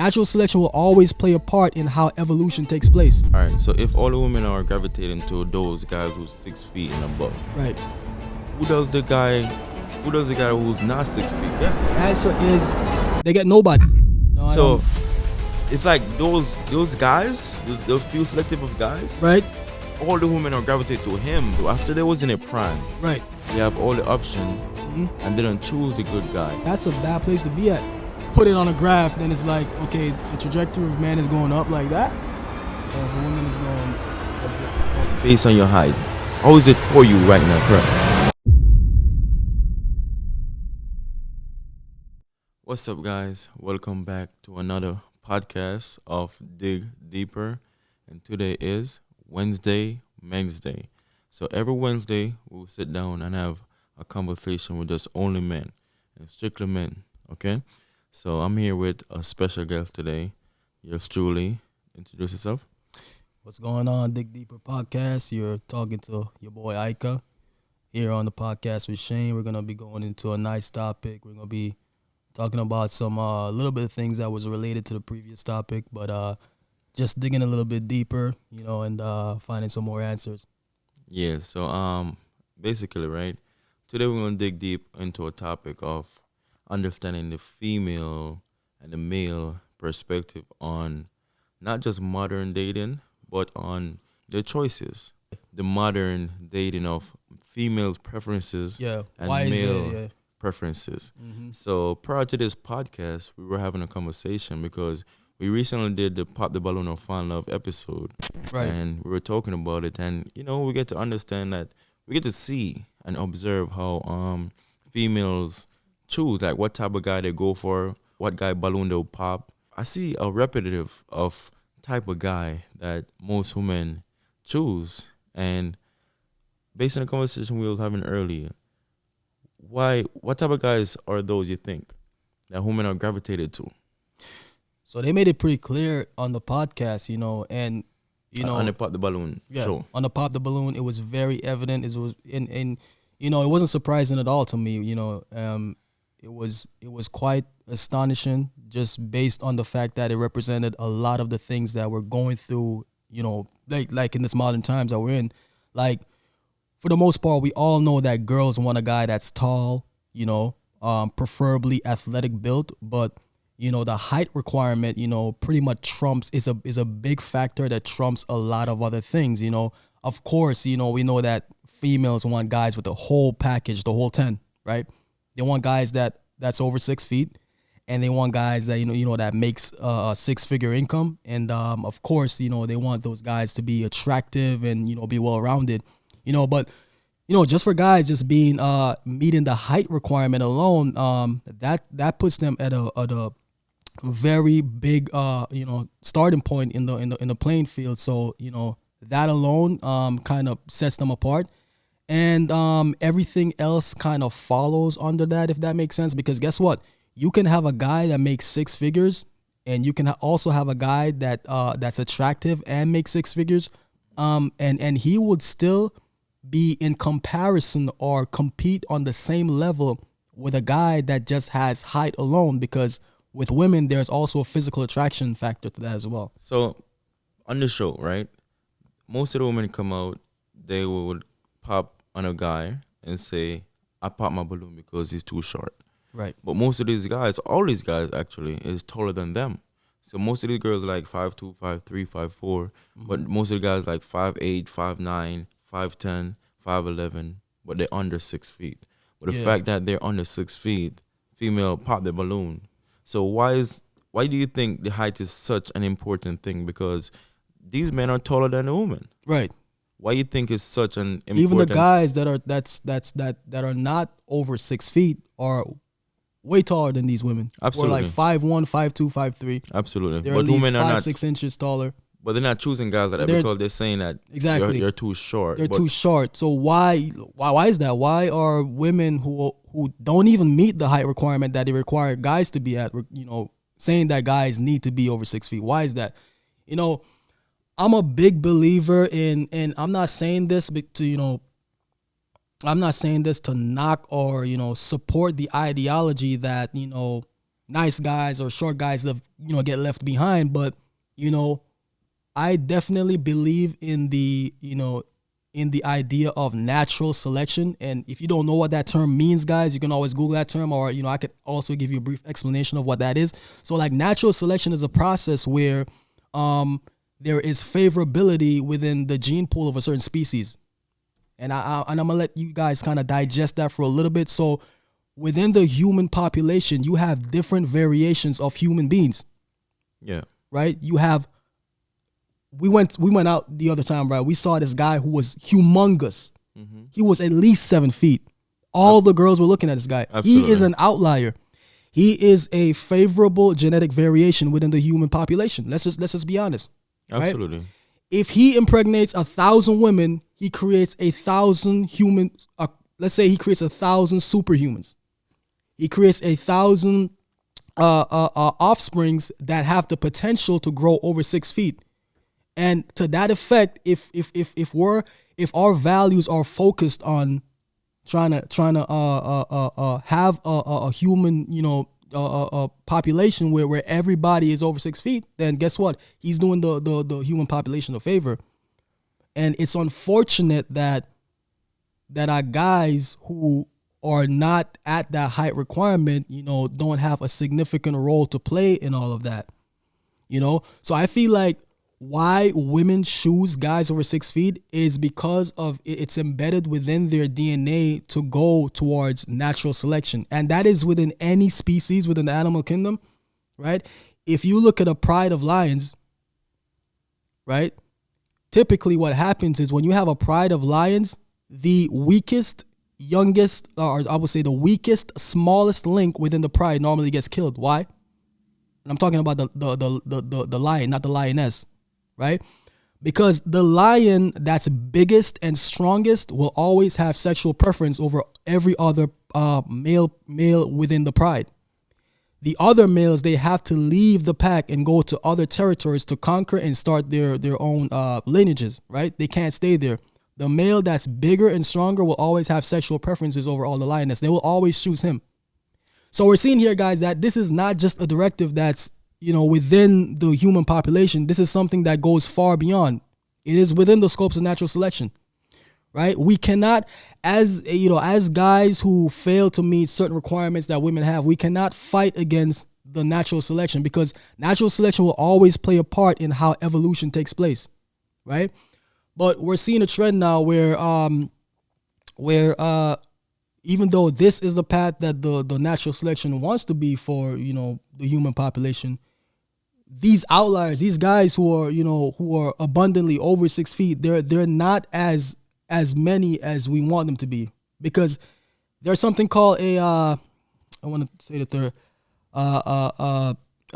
Natural selection will always play a part in how evolution takes place. All right, so if all the women are gravitating to those guys who's 6 feet and above, Right. who does the guy who's not 6 feet get? The answer is they get nobody. No, So it's like those guys, those few selective of guys, right, all the women are gravitating to him. After they was in a prime, right. they have all the options and they don't choose the good guy. That's a bad place to be at. Put it on a graph, then it's like, okay, the trajectory of man is going up like that, or if a woman is going like this. Based on your height. How is it for you right now, correct? What's up, guys? Welcome back to another podcast of Dig Deeper. And today is Wednesday, Men's Day. So every Wednesday, we'll sit down and have a conversation with just only men and strictly men, okay? So I'm here with a special guest today. Yours truly. Introduce yourself. What's going on, Dig Deeper Podcast? You're talking to your boy Ika here on the podcast with Shane. We're gonna be going into a nice topic. We're gonna be talking about some little bit of things that was related to the previous topic, but just digging a little bit deeper, and finding some more answers. Yeah, so basically, right, today we're going to dig deep into a topic of understanding the female and the male perspective on not just modern dating, but on their choices. The modern dating of females' preferences Yeah, and why is male it? preferences. Mm-hmm. So prior to this podcast, we were having a conversation because we recently did the Pop the Balloon or Find Love episode. Right. And we were talking about it, and we get to understand that we get to see and observe how females choose, like what type of guy they go for, what guy balloon they'll pop. I see a repetitive of type of guy that most women choose, and based on the conversation we were having earlier, what type of guys are those you think that women are gravitated to? So they made it pretty clear on the podcast, and On the Pop the Balloon show. On the Pop the Balloon, it was very evident. It was and it wasn't surprising at all to me. It was quite astonishing just based on the fact that it represented a lot of the things that we're going through. Like in this modern times that we're in. Like for the most part, we all know that girls want a guy that's tall, preferably athletic built, but the height requirement, pretty much trumps is a big factor that trumps a lot of other things. Of course, we know that females want guys with the whole package, the whole 10, right? They want guys that's over 6 feet, and they want guys that that makes a 6-figure income, and of course, they want those guys to be attractive and be well-rounded, but just for guys just being meeting the height requirement alone, that puts them at a very big starting point in the playing field. So that alone kind of sets them apart, and everything else kind of follows under that, if that makes sense. Because guess what, you can have a guy that makes 6 figures, and you can also have a guy that that's attractive and makes 6 figures, and he would still be in comparison or compete on the same level with a guy that just has height alone, because with women, there's also a physical attraction factor to that as well. So, on the show, right, most of the women come out, they would pop on a guy and say, I pop my balloon because he's too short. Right. But most of these guys, all these guys actually, is taller than them. So most of these girls are like 5'2", 5'3", 5'4", but most of the guys like 5'8", 5'9", 5'10", 5'11", but they're under 6 feet. But the fact that they're under 6 feet, female pop the balloon. So why do you think the height is such an important thing? Because these men are taller than the women. Right. Why you think it's such an important? Even the guys that are not over 6 feet are way taller than these women. Absolutely. Or like 5'1", 5'2", 5'3". Absolutely. They're But at least women are 5-6 inches taller. But they're not choosing guys like that because they're saying that exactly you're too short. They're too short. So why is that? Why are women who don't even meet the height requirement that they require guys to be at, saying that guys need to be over 6 feet? Why is that? I'm a big believer in, and I'm not saying this to knock or support the ideology that nice guys or short guys that get left behind. But I definitely believe in the idea of natural selection. And if you don't know what that term means, guys, you can always Google that term, or I could also give you a brief explanation of what that is. So like natural selection is a process where there is favorability within the gene pool of a certain species. And I'm gonna let you guys kind of digest that for a little bit. So within the human population, you have different variations of human beings. Yeah. Right? You have we went out the other time, right? We saw this guy who was humongous. Mm-hmm. He was at least 7 feet. All the girls were looking at this guy. Absolutely. He is an outlier. He is a favorable genetic variation within the human population. Let's just be honest. Absolutely. Right? If he impregnates 1,000 women, he creates 1,000 humans. Let's say he creates 1,000 superhumans. He creates 1,000 offsprings that have the potential to grow over 6 feet. And to that effect, if our values are focused on trying to have a human population where everybody is over 6 feet, then guess what? He's doing the human population a favor. And it's unfortunate that our guys who are not at that height requirement, don't have a significant role to play in all of that. So I feel like why women choose guys over 6 feet is because of it's embedded within their DNA to go towards natural selection. And that is within any species within the animal kingdom, right? If you look at a pride of lions, right? Typically what happens is when you have a pride of lions, the weakest, youngest, or I would say the weakest, smallest link within the pride normally gets killed. Why? And I'm talking about the lion, not the lioness. Right? Because the lion that's biggest and strongest will always have sexual preference over every other male within the pride. The other males, they have to leave the pack and go to other territories to conquer and start their own lineages, right? They can't stay there. The male that's bigger and stronger will always have sexual preferences over all the lioness. They will always choose him. So we're seeing here, guys, that this is not just a directive that's within the human population. This is something that goes far beyond. It is within the scopes of natural selection, right? We cannot, as guys who fail to meet certain requirements that women have, we cannot fight against the natural selection, because natural selection will always play a part in how evolution takes place, right? But we're seeing a trend now where even though this is the path that the natural selection wants to be for the human population, these outliers, these guys who are abundantly over 6 feet, they're not as many as we want them to be, because there's something called a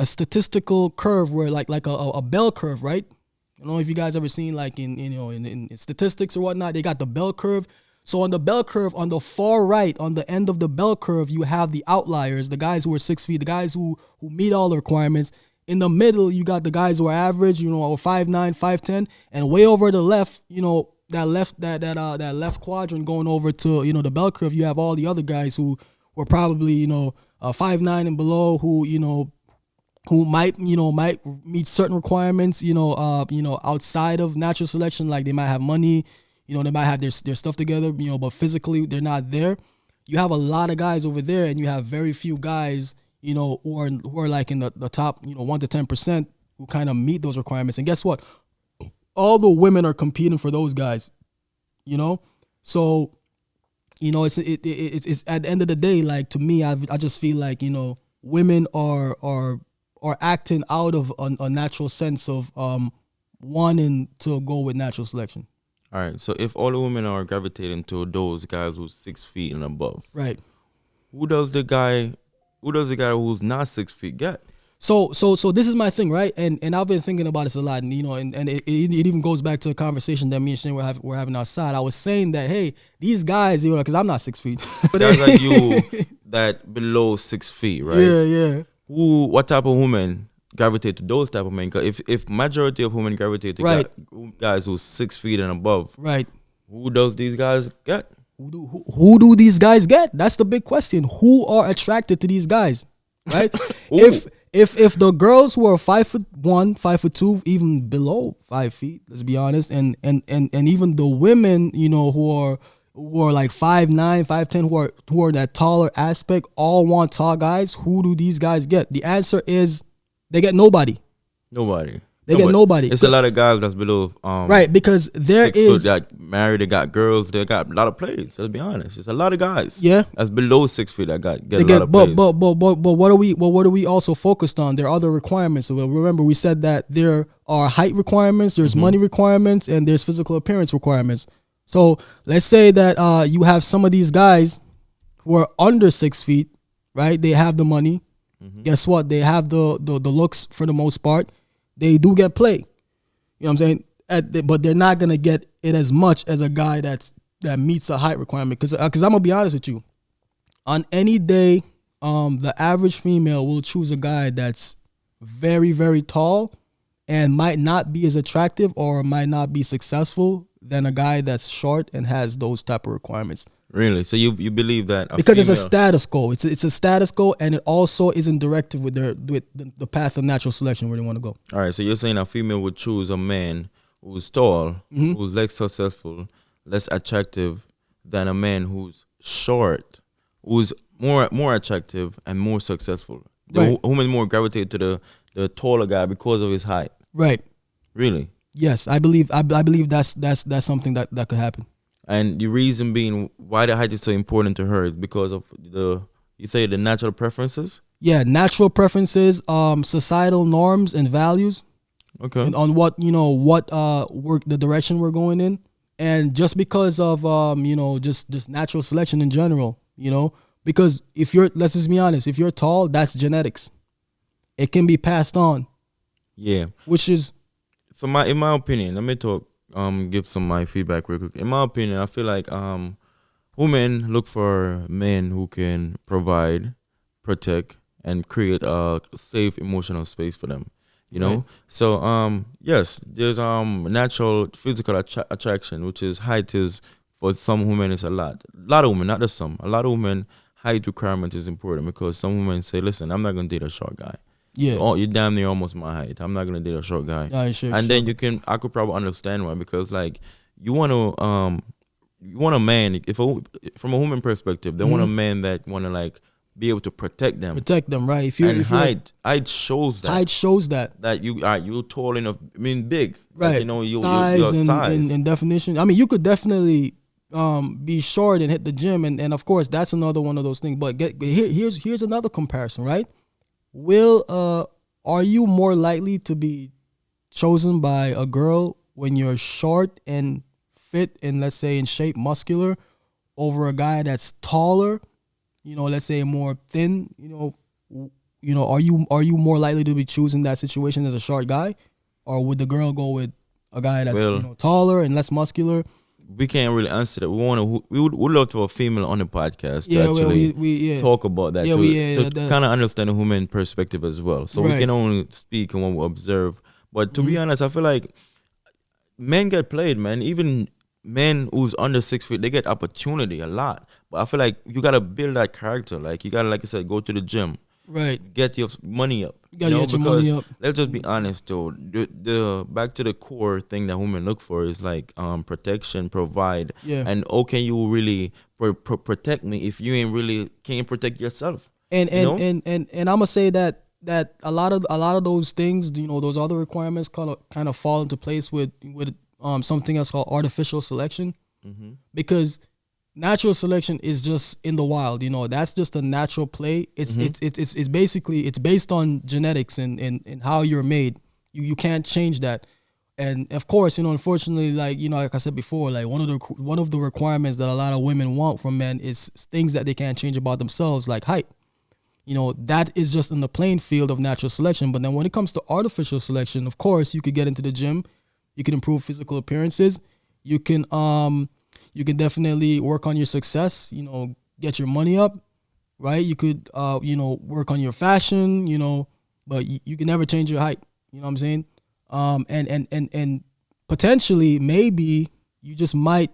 statistical curve where like a bell curve, right? I don't know if you guys ever seen like in statistics or whatnot, they got the bell curve. So on the bell curve, on the far right, on the end of the bell curve, you have the outliers, the guys who are 6 feet, the guys who meet all the requirements. In the middle, you got the guys who are average, or 5'9", 5'10", and way over the left, that left quadrant going over to the bell curve, you have all the other guys who were probably 5'9" and below, who might meet certain requirements, outside of natural selection, like they might have money, they might have their stuff together, but physically they're not there. You have a lot of guys over there, and you have very few guys, who are like in the top, 1 to 10% who kind of meet those requirements. And guess what? All the women are competing for those guys, So, it's at the end of the day, like, to me, I just feel like, women are acting out of a natural sense of wanting to go with natural selection. All right. So if all the women are gravitating to those guys who's 6 feet and above, right? Who does the guy who's not 6 feet get? So this is my thing, right? And I've been thinking about this a lot, and it even goes back to a conversation that me and Shane were having outside. I was saying that, hey, these guys, because I'm not 6 feet, but guys like you that below 6 feet, right? Yeah. What type of women gravitate to those type of men? Because if majority of women gravitate to guys who's 6 feet and above, right? Who does these guys get? Who do these guys get? That's the big question. Who are attracted to these guys? right? Ooh. If the girls who are 5'1", 5'2", even below 5 feet, let's be honest, and even the women, who are like 5'9", 5'10", who are that taller aspect, all want tall guys. Who do these guys get? The answer is they get nobody. Nobody. They get nobody. It's a lot of guys that's below Right, because there 6 foot is that married, they got girls, they got a lot of plays. Let's be honest. It's a lot of guys. Yeah. That's below 6 feet that get they a lot get of but plays. but what are we also focused on? There are other requirements. So remember, we said that there are height requirements, there's money requirements, and there's physical appearance requirements. So let's say that you have some of these guys who are under 6 feet, right? They have the money. Guess what? They have the looks for the most part. They do get play. You know what I'm saying? But they're not gonna get it as much as a guy that meets a height requirement. Because I'm gonna be honest with you, on any day, the average female will choose a guy that's very, very tall and might not be as attractive or might not be successful than a guy that's short and has those type of requirements. Really? So you believe that because it's a status quo. It's a status quo, and it also isn't directed with the path of natural selection where they want to go. All right. So you're saying a female would choose a man who's tall, who's less successful, less attractive than a man who's short, who's more attractive and more successful. The woman more gravitate to the taller guy because of his height. Right. Really? Yes, I believe that's something that could happen. And the reason being why the height is so important to her is because of you say the natural preferences? Yeah, natural preferences, societal norms and values. Okay. And on what work the direction we're going in, and just because of just natural selection in general, because let's just be honest, if you're tall, that's genetics. It can be passed on. Yeah. Which is so in my opinion, let me talk. Give some my feedback real quick. In my opinion, I feel like women look for men who can provide, protect, and create a safe emotional space for them. You know, right. So yes, there's natural physical attraction, which is height is for some women is a lot of women, not just some. A lot of women height requirement is important because some women say, listen, I'm not gonna date a short guy. Yeah. You're damn near almost my height. I'm not gonna date a short guy. Yeah, sure, and then I could probably understand why, because like you want a man, from a woman perspective, they want a man that want to like be able to protect them. Right? Height shows that. Height shows that you're tall enough. I mean, big. Right. Like, you size and definition. I mean, you could definitely be short and hit the gym, and of course that's another one of those things. But here's another comparison, right? Are you more likely to be chosen by a girl when you're short and fit and, let's say, in shape, muscular, over a guy that's taller, let's say more thin, are you more likely to be choosing that situation as a short guy, or would the girl go with a guy that's taller and less muscular? We can't really answer that. We would love to have a female on the podcast to actually talk about that, to kind of understand the woman perspective as well. So we can only speak on what we observe. But to be honest, I feel like men get played, man. Even men who's under 6 feet, they get opportunity a lot. But I feel like you gotta build that character. Like you gotta, like I said, go to the gym. Right. Get your money up. You gotta get your money up. Let's just be honest though. The back to the core thing that women look for is like protection, provide. Yeah. And can you really protect me if you ain't really can't protect yourself? And I'm gonna say that a lot of those things, those other requirements kind of fall into place with something that's called artificial selection, because natural selection is just in the wild. That's just a natural play. It's basically based on genetics and how you're made. You can't change that. And of course, unfortunately, like I said before, like one of the requirements that a lot of women want from men is things that they can't change about themselves, like height. That is just in the playing field of natural selection. But then when it comes to artificial selection, of course, you could get into the gym, you can improve physical appearances, you can definitely work on your success, get your money up, right? You could work on your fashion, but you can never change your height. You know what I'm saying? And potentially, maybe you just might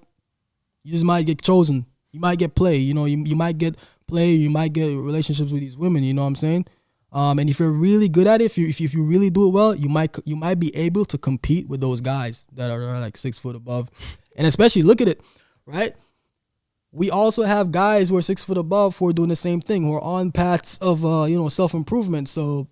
get chosen. You might get play. You might get play. You might get relationships with these women. You know what I'm saying? And if you're really good at it, if you really do it well, you might be able to compete with those guys that are like 6 foot above. And especially look at it, right? We also have guys who are 6 foot above who are doing the same thing, who are on paths of self-improvement. So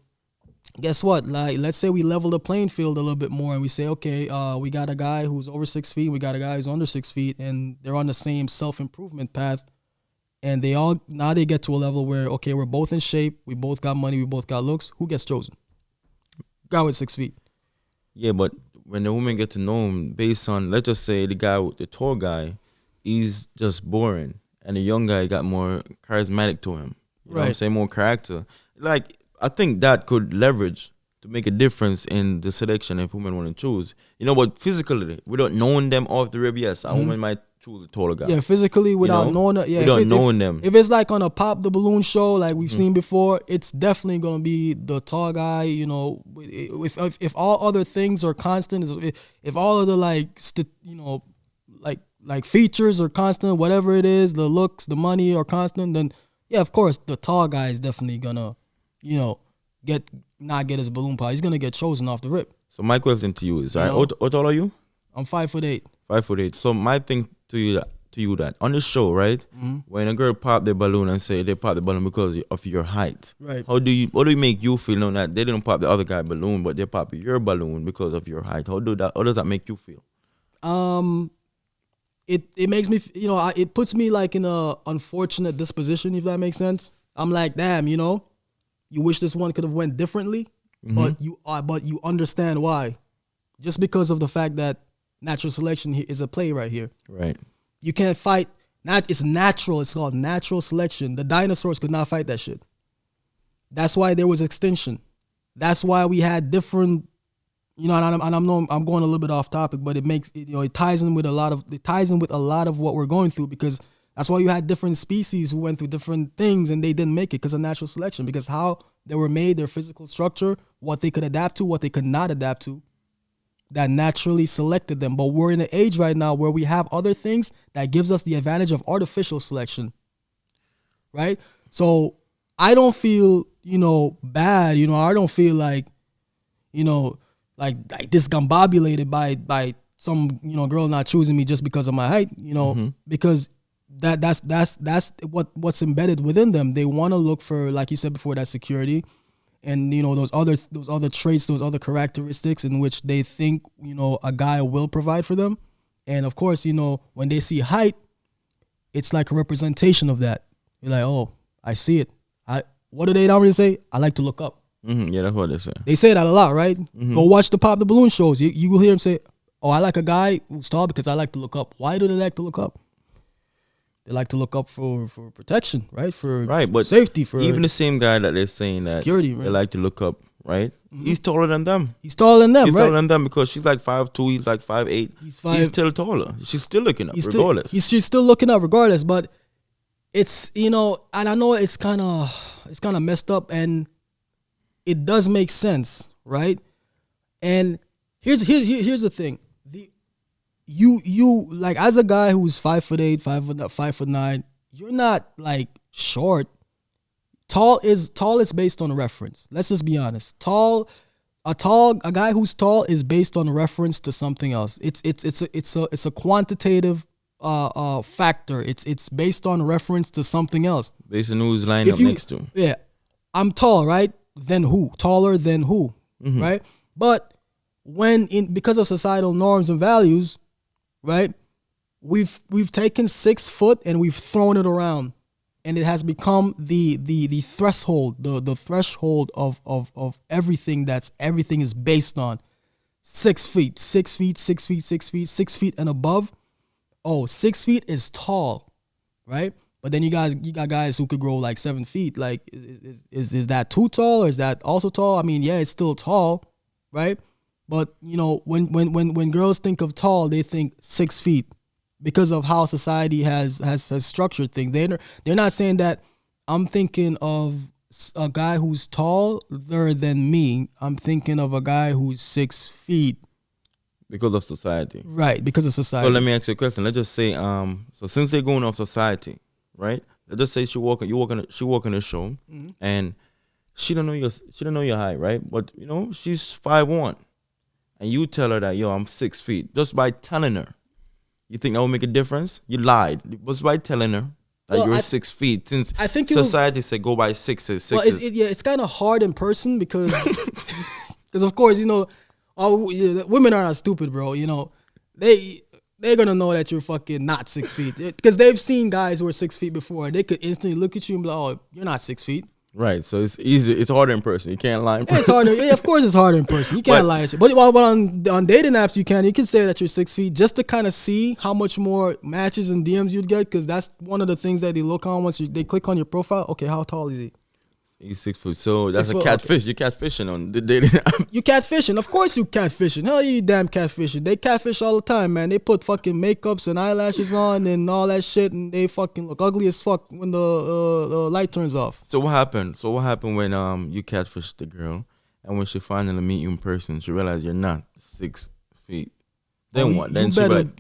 guess what? Like, let's say we level the playing field a little bit more and we say, okay, we got a guy who's over 6 feet, we got a guy who's under 6 feet, and they're on the same self-improvement path. And they get to a level where, okay, we're both in shape, we both got money, we both got looks. Who gets chosen? Guy with 6 feet. Yeah, but when the women get to know him based on, let's just say the tall guy, he's just boring, and the young guy got more charismatic to him. You know what I'm saying? More character. Like, I think that could leverage to make a difference in the selection if women want to choose. You know, but physically, without knowing them off the rib, yes, a woman might choose a taller guy. Yeah, physically, without knowing it. Yeah, without knowing them. If it's like on a Pop the Balloon show, like we've seen before, it's definitely going to be the tall guy, you know. If all other things are constant, if all of the, like features are constant, whatever it is, the looks, the money are constant, then yeah, of course, the tall guy is definitely gonna, not get his balloon pop. He's gonna get chosen off the rip. So my question to you is, all right, how tall are you? I'm 5'8". 5'8". So my thing to you that on the show, right? When a girl pop their balloon and say they pop the balloon because of your height, right? What do you make you feel knowing that they didn't pop the other guy balloon, but they pop your balloon because of your height? How does that make you feel? It makes me, it puts me like in a unfortunate disposition, if that makes sense. I'm like, damn, you wish this one could have went differently, but you understand why, just because of the fact that natural selection is a play right here. Right. You can't fight. It's natural. It's called natural selection. The dinosaurs could not fight that shit. That's why there was extinction. That's why we had different. And I'm going a little bit off topic, but it ties in with a lot of what we're going through, because that's why you had different species who went through different things and they didn't make it because of natural selection, because how they were made, their physical structure, what they could adapt to, what they could not adapt to, that naturally selected them. But we're in an age right now where we have other things that gives us the advantage of artificial selection, right? So I don't feel, bad. I don't feel like, like discombobulated by some girl not choosing me just because of my height, because that's what's embedded within them. They want to look for, like you said before, that security, and those other traits, those other characteristics in which they think a guy will provide for them. And of course, when they see height, it's like a representation of that. You're like, oh, I see it. What do they normally say? I like to look up. Yeah, that's what they say. They say that a lot, right? Go watch the Pop the Balloon shows. You will hear them say, oh, I like a guy who's tall because I like to look up. Why do they like to look up? They like to look up for protection, right? But safety. For even the same guy that they're saying that security, they like to look up, right? He's taller than them. He's taller than them, He's right? taller than them because she's like 5'2", he's like 5'8". He's still taller. She's still looking up regardless. She's still looking up regardless, but it's, and I know it's kind of messed up, and it does make sense, right? And here's the thing: you like, as a guy who's 5'8", 5'9", you're not like short. Tall is based on reference. Let's just be honest. A guy who's tall is based on reference to something else. It's a quantitative factor. It's based on reference to something else. Based on who's lined up next to him. Yeah, I'm tall, right? Then who? Taller than who? Right? But because of societal norms and values, right? We've taken 6 foot and we've thrown it around, and it has become the threshold, the threshold of everything everything is based on. 6 feet, 6 feet, 6 feet, 6 feet, 6 feet and above. Oh, 6 feet is tall, right? But then you got guys who could grow like 7 feet. Like, is that too tall, or is that also tall? I mean, yeah, it's still tall, right? But when girls think of tall, they think 6 feet because of how society has structured things. They're not saying that I'm thinking of a guy who's taller than me. I'm thinking of a guy who's 6 feet. Because of society. Right, because of society. So let me ask you a question. Let's just say, so since they're going off society, right? Let's just say she walking the show, and she don't know your height, right? But you know, she's 5'1", and you tell her that, yo, I'm 6 feet, just by telling her. You think that will make a difference? You lied. Just by telling her that you're 6 feet. Since I think society said go by sixes. Well, it's kind of hard in person because, because of course, you know, women are not stupid, bro. You know, they're gonna know that you're fucking not 6 feet because they've seen guys who are 6 feet before, and they could instantly look at you and be like, "Oh, you're not 6 feet." Right, so it's easy. It's harder in person. You can't lie in person. Yeah, it's harder. Yeah, of course, it's harder in person. You can't lie at you. But on dating apps, you can say that you're 6 feet just to kind of see how much more matches and DMs you'd get, because that's one of the things that they look on once they click on your profile. Okay, how tall is he? He's 6 foot. So that's a catfish. Okay. You're catfishing on the dating app. You catfishing. Of course you catfishing. Hell, you damn catfishing. They catfish all the time, man. They put fucking makeups and eyelashes on and all that shit, and they fucking look ugly as fuck when the light turns off. So what happened? So what happened when you catfished the girl, and when she finally meet you in person, she realized you're not 6 feet? Then what? Then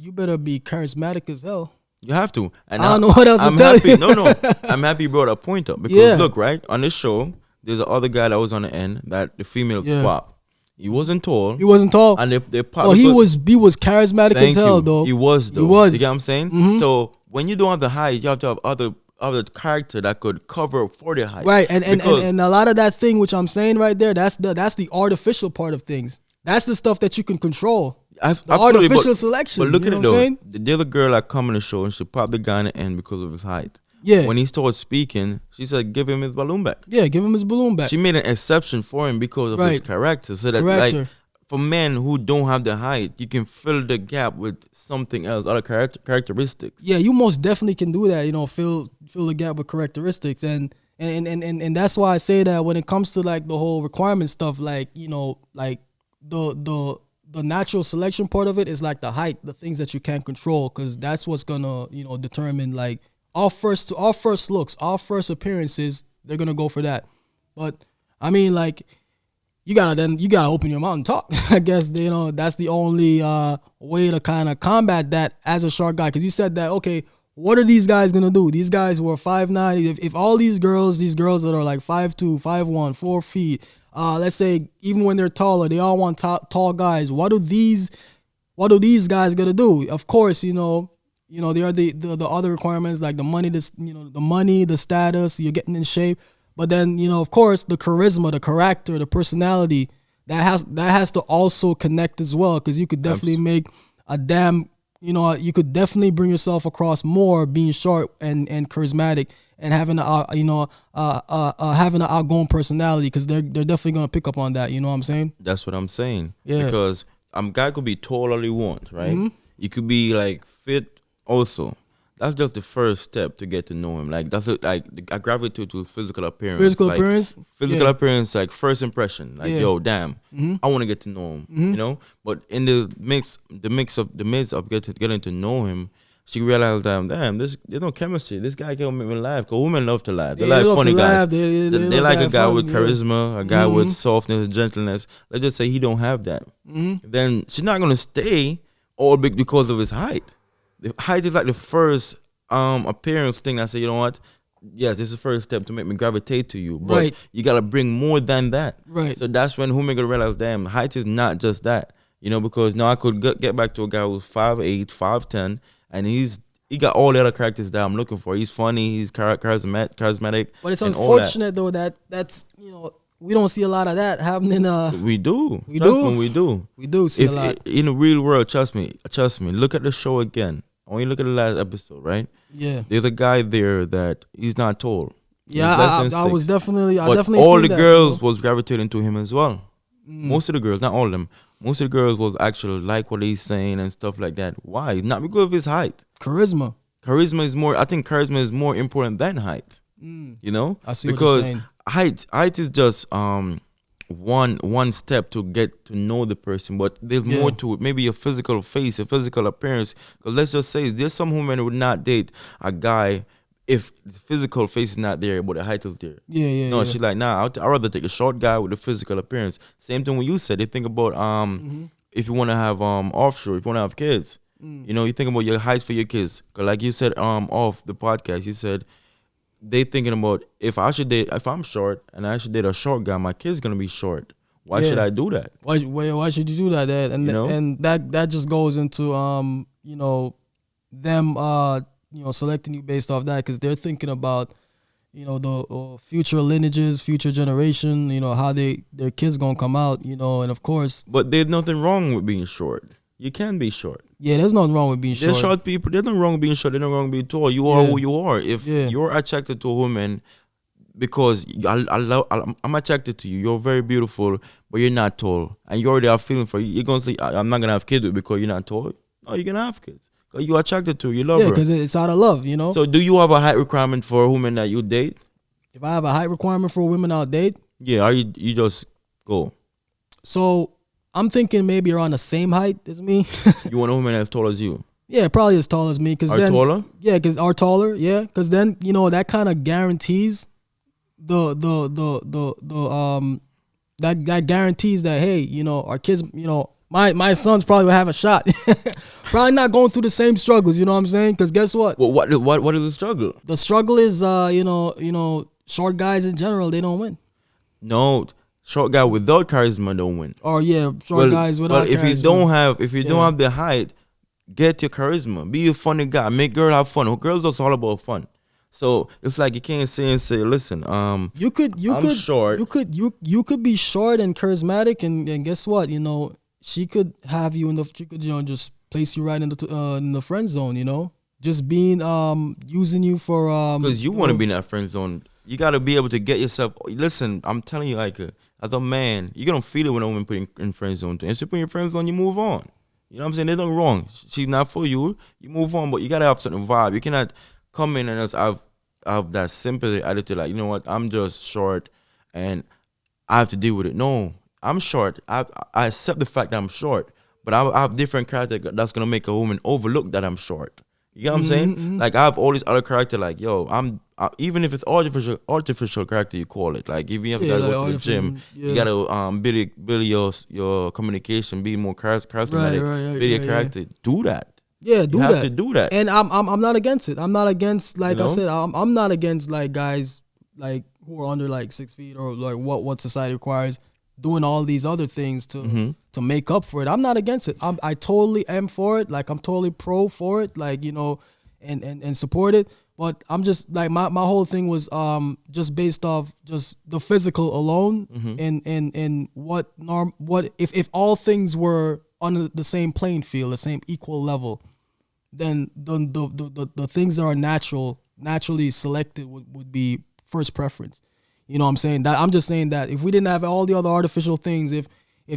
you better be charismatic as hell. You have to. And I don't know what else to tell you. No. I'm happy you brought a point up. Because look, right, on this show, there's other guy that was on the end that the female swap. He wasn't tall. And they popped. Oh, he was charismatic as hell, though. He was, though. He was. You get what I'm saying? Mm-hmm. So when you don't have the height, you have to have other character that could cover for the height. Right, and a lot of that thing, which I'm saying right there, that's the artificial part of things. That's the stuff that you can control. Artificial selection. But look at it though. The other girl that come on the show and she popped the guy in the end because of his height. Yeah. When he started speaking, she said, "Give him his balloon back." Yeah, give him his balloon back. She made an exception for him because of his character. So that like for men who don't have the height, you can fill the gap with something else, other characteristics. Yeah, you most definitely can do that. You know, fill the gap with characteristics, and that's why I say that when it comes to like the whole requirement stuff, like, you know, like the natural selection part of it is like the height, the things that you can't control, because that's what's gonna, you know, determine like our first looks, our first appearances. They're gonna go for that. But I mean, like, you gotta open your mouth and talk. I guess, you know, that's the only way to kind of combat that as a short guy. Because you said that, okay, what are these guys gonna do? These guys who are 5'9", if all these girls that are like 5'2", 5'1", 4 feet. Let's say even when they're taller, they all want tall guys. What do these guys gonna do? Of course, you know, there are the other requirements like the money, the status, you're getting in shape. But then, you know, of course, the charisma, the character, the personality that has to also connect as well, because you could definitely make you could definitely bring yourself across more being short and charismatic. And having having an outgoing personality, because they're definitely gonna pick up on that. You know what I'm saying? That's what I'm saying. Yeah. Because guy could be tall all he wants, right? Mm-hmm. You could be like fit also. That's just the first step to get to know him. Like I gravitate to physical appearance. Physical appearance, like first impression. Like, yo, damn, I want to get to know him. You know. But in the midst of getting to know him, she realized that, damn, there's no chemistry. This guy can't make me laugh. Because women love to laugh. They like funny guys. They like a guy with charisma, a guy with softness, gentleness. Let's just say he don't have that. Then she's not going to stay all big because of his height. The height is like the first appearance thing. I say, you know what? Yes, this is the first step to make me gravitate to you. But you got to bring more than that. Right. So that's when women going to realize, damn, height is not just that. You know, because now I could get back to a guy who's 5'8", 5'10", and he got all the other characters that I'm looking for. He's funny. He's charismatic. But it's unfortunate though that's, you know, we don't see a lot of that happening. We do. We do. We do see a lot in the real world. Trust me. Look at the show again. Only look at the last episode, right? Yeah. There's a guy there that he's not tall. Yeah, I was definitely. All the girls was gravitating to him as well. Most of the girls, not all of them. Most of the girls was actually like what he's saying and stuff like that. Why? Not because of his height. Charisma is more. I think charisma is more important than height. You know, I see because what you're saying. height is just one step to get to know the person, but there's more to it. Maybe your physical face, your physical appearance. Because let's just say there's some women who would not date a guy if the physical face is not there, but the height is there. No, she's like, nah, I'd rather take a short guy with a physical appearance. Same thing when you said, they think about if you want to have offshore, if you want to have kids, you know, you think about your height for your kids. Cause like you said off the podcast, you said they thinking about if I'm short and I should date a short guy, my kid's gonna be short. Why Yeah. should I do that? Why should you do that? And You know? and that just goes into you know, them you know, selecting you based off that, because they're thinking about, you know, the future lineages, future generation, you know, how their kids gonna come out, you know, and of course, But there's nothing wrong with being short. You can be short. yeah, there's nothing wrong with being There's short. short people. There's nothing wrong with being short. There's nothing wrong with being tall. You are Yeah. who you are. If Yeah. you're attracted to a woman because I'm attracted to you, you're very beautiful, but you're not tall, and you already have feeling for you. You're gonna say, I'm not gonna have kids with because you're not tall. No, you're gonna have kids because you're attracted to her. You love Yeah, her. because it's out of love, you know. So, do you have a height requirement for a woman that you date? If I have a height requirement for women I'll date, Yeah, or you just go. so I'm thinking maybe around the same height as me. You want a woman as tall as you? Yeah, probably as tall as me, because Or then taller? yeah, because are taller, yeah, because then, you know, that kind of guarantees that guarantees that, hey, you know, our kids, you know, my sons probably will have a shot. Probably not going through the same struggles, you know what I'm saying? Because guess what? Well, what is the struggle? The struggle is you know, short guys in general, they don't win. No, short guy without charisma don't win. Or yeah, short guys without Well, if you charisma. don't have the height, get your charisma. Be a funny guy. Make girl have fun. Girls are all about fun. So it's like you can't say, listen, I'm short. You could be short and charismatic, and guess what? You know, she could have you she could, you know, just place you right in the friend zone. You know, just being using you for because you want to be in that friend zone. You got to be able to get yourself. Listen, I'm telling you, like as a man, you're gonna feel it when a woman put you in friend zone. And she put you in friend zone, you move on. You know what I'm saying? There's nothing wrong. She's not for you. You move on, but you gotta have certain vibe. You cannot come in and just have that sympathy attitude, like, you know what, I'm just short and I have to deal with it. No, I'm short. I accept the fact that I'm short, but I have different character that's gonna make a woman overlook that I'm short. You know what I'm saying? Mm-hmm. Like I have all these other character, like even if it's artificial character, you call it. Like if you have to go to the gym, you gotta build your communication, be more charismatic, build your character. Do that. Yeah, you have to do that. And I'm not against it. I'm not against, like, you know? I said, I'm not against, like, guys like who are under like 6 feet or like what society requires, doing all these other things to make up for it. I'm not against it. I totally am for it. Like I'm totally pro for it. Like, you know, and support it. But I'm just like my whole thing was just based off just the physical alone, and what if all things were on the same playing field, the same equal level, then the things that are naturally selected would be first preference. You know what I'm saying? That I'm just saying that if we didn't have all the other artificial things, if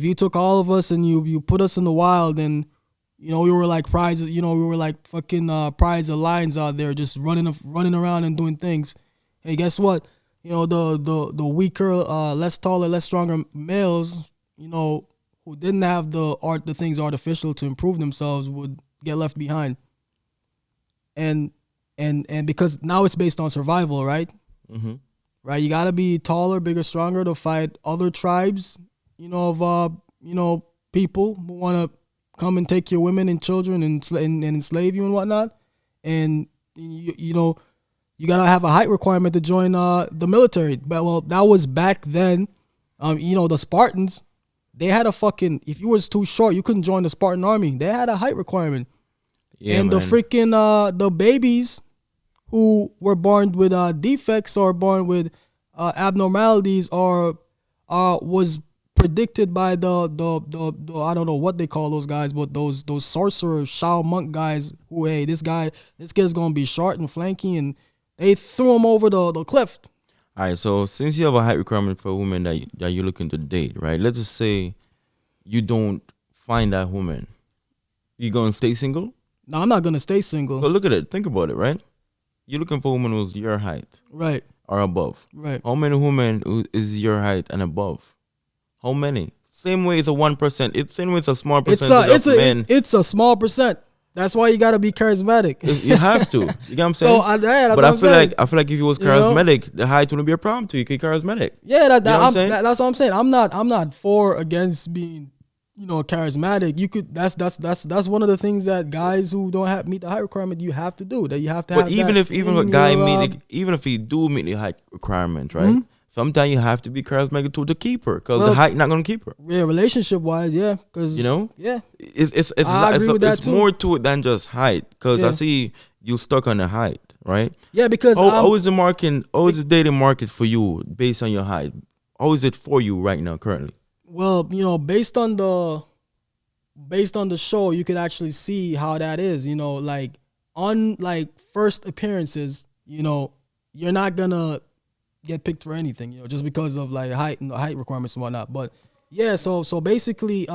you took all of us and you put us in the wild, and you know we were like prides, you know we were like fucking prides of lions out there just running around and doing things. Hey, guess what? You know the weaker, less taller, less stronger males, you know, who didn't have the things artificial to improve themselves would get left behind. And because now it's based on survival, right? Mm-hmm. Right, you gotta be taller, bigger, stronger to fight other tribes, you know, of people who wanna come and take your women and children and enslave you and whatnot. And you know, you gotta have a height requirement to join the military. But well, that was back then. You know, the Spartans, they had a fucking, if you was too short, you couldn't join the Spartan army. They had a height requirement. Yeah, and man. The freaking the babies who were born with defects or born with abnormalities or was predicted by the I don't know what they call those guys, but those sorcerer Shao monk guys who, hey, this kid's gonna be short and flanky, and they threw him over the cliff. All right, so since you have a height requirement for a woman that you're looking to date, right? Let's just say you don't find that woman. You gonna stay single? No, I'm not gonna stay single. But look at it. Think about it, right? You're looking for a woman who's your height, right, or above. Right. How many women is your height and above? How many? Same way it's a 1%. It's same way it's a small percentage of men. It's a small percent. That's why you gotta be charismatic. You have to. You get what I'm saying? But I feel like if you was charismatic, the height wouldn't be a problem to you. You're charismatic. Yeah, that's what I'm saying. I'm not for or against being charismatic, you could. That's one of the things that guys who don't have meet the height requirement, you have to do. That you have to But have. even that if even a in guy your, meet even if he do meet the height requirement, right? Sometimes you have to be charismatic to keep her, because the height not gonna keep her. yeah, relationship wise, yeah, because yeah, I agree with that it's too. more to it than just height. Because I Yeah. see you stuck on the height, right? Yeah, because How is the market? How is the dating market for you based on your height? How is it for you right now, currently? well, based on the show, you could actually see how that is. Like on like first appearances, you're not gonna get picked for anything, just because of like height and the height requirements and whatnot. But yeah, so basically,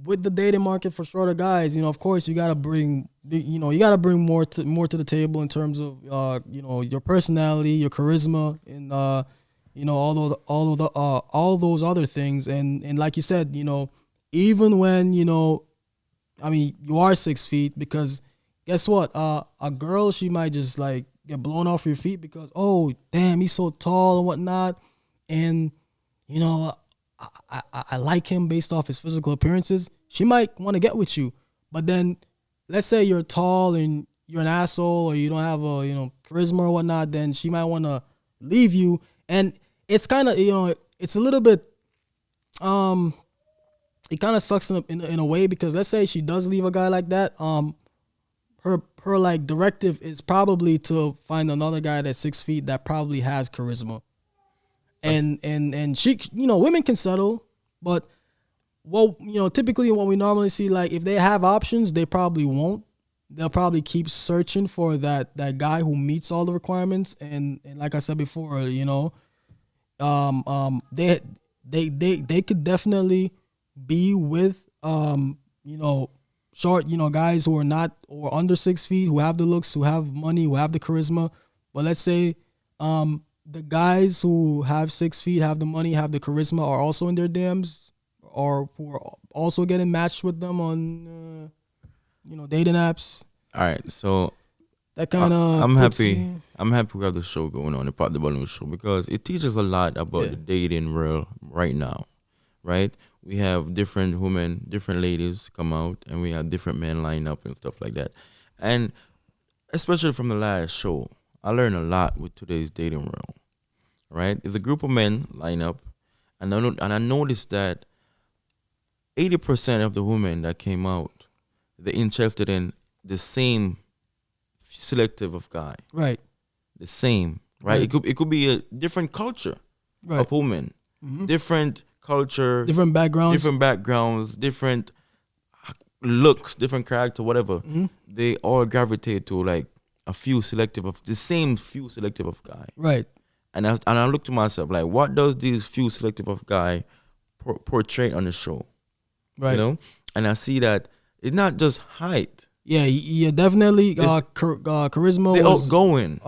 with the dating market for shorter guys, of course you gotta bring, more to the table in terms of, your personality, your charisma, and all those other things, and like you said, even when I mean, you are 6 feet, because guess what? A girl, she might just like get blown off your feet because, oh damn, he's so tall and whatnot, and you know I like him based off his physical appearances. She might want to get with you, but then let's say you're tall and you're an asshole, or you don't have a charisma or whatnot, then she might want to leave you, and it's kind of it's a little bit it kind of sucks in a way, because let's say she does leave a guy like that, her like directive is probably to find another guy that's 6 feet that probably has charisma, and she, women can settle, but typically what we normally see, like if they have options, they probably won't. They'll probably keep searching for that guy who meets all the requirements, and like I said before, they could definitely be with short, guys who are not, or under 6 feet, who have the looks, who have money, who have the charisma. But let's say the guys who have 6 feet, have the money, have the charisma, are also in their DMs, or who are also getting matched with them on dating apps. All right, so That kind of I'm happy. I'm happy we have the show going on, the Pop the Balloon show, because it teaches a lot about the dating world right now, right? We have different women, different ladies come out, and we have different men line up and stuff like that. And especially from the last show, I learned a lot with today's dating world, right? There's a group of men line up, and I noticed that 80% of the women that came out, they're interested in the same selective of guy. Right. The same, right? It could be a different culture of women, different culture, different backgrounds, different looks, different character, whatever. They all gravitate to like a few selective of the same few selective of guy. Right. And I look to myself like, what does these few selective of guy portray on the show? Right. And I see that it's not just height. Yeah, definitely. Charisma. They're outgoing.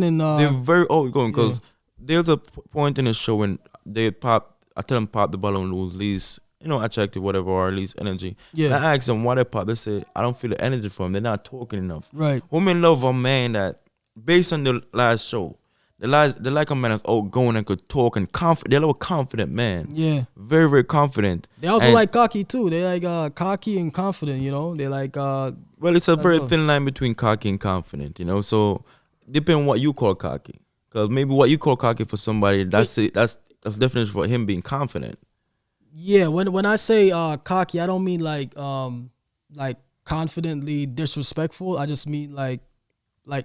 And they're very outgoing, because there's a point in the show when I tell them pop the balloon, who's least attractive, whatever, or at least energy. Yeah. And I ask them why they pop. They say I don't feel the energy from them. They're not talking enough. Right. Women love a man that, based on the last show, they like a man that's outgoing and could talk and confident. They love a confident man. Yeah. Very, very confident. They also like cocky too. They like cocky and confident. They like. Well, it's a very thin line between cocky and confident. So depending on what you call cocky, because maybe what you call cocky for somebody, that's it. That's definition for him being confident. Yeah. When I say cocky, I don't mean like confidently disrespectful. I just mean like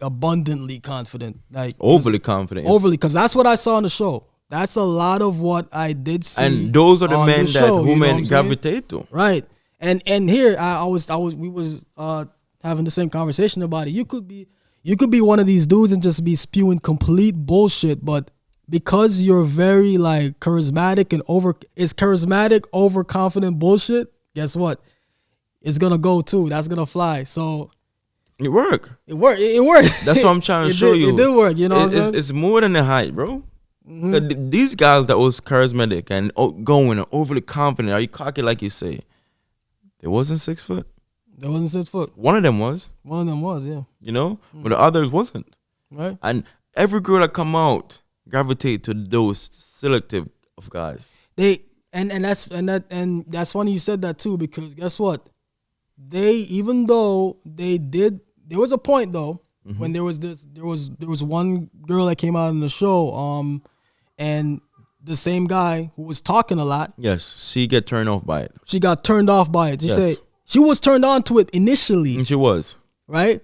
abundantly confident, like overly confident. Because that's what I saw on the show. That's a lot of what I did see. And those are the men that women gravitate to. Right. And here we was having the same conversation about it. You could be one of these dudes and just be spewing complete bullshit, but because you're very like charismatic and overconfident bullshit, guess what? It's gonna go too. That's gonna fly. So it worked. It worked. That's what I'm trying to show you. It did work. What I'm saying? It's more than the height, bro. These guys that was charismatic and outgoing and overly confident, are you cocky like you say? They wasn't 6 foot. They wasn't 6 foot. One of them was. Yeah. But the others wasn't. Right. And every girl that come out gravitate to those selective of guys. that's funny you said that too, because guess what? Even though they did, there was a point though when there was one girl that came out in the show, and the same guy who was talking a lot. Yes, she get turned off by it. She got turned off by it. She Yes. said she was turned on to it initially, And she was. right?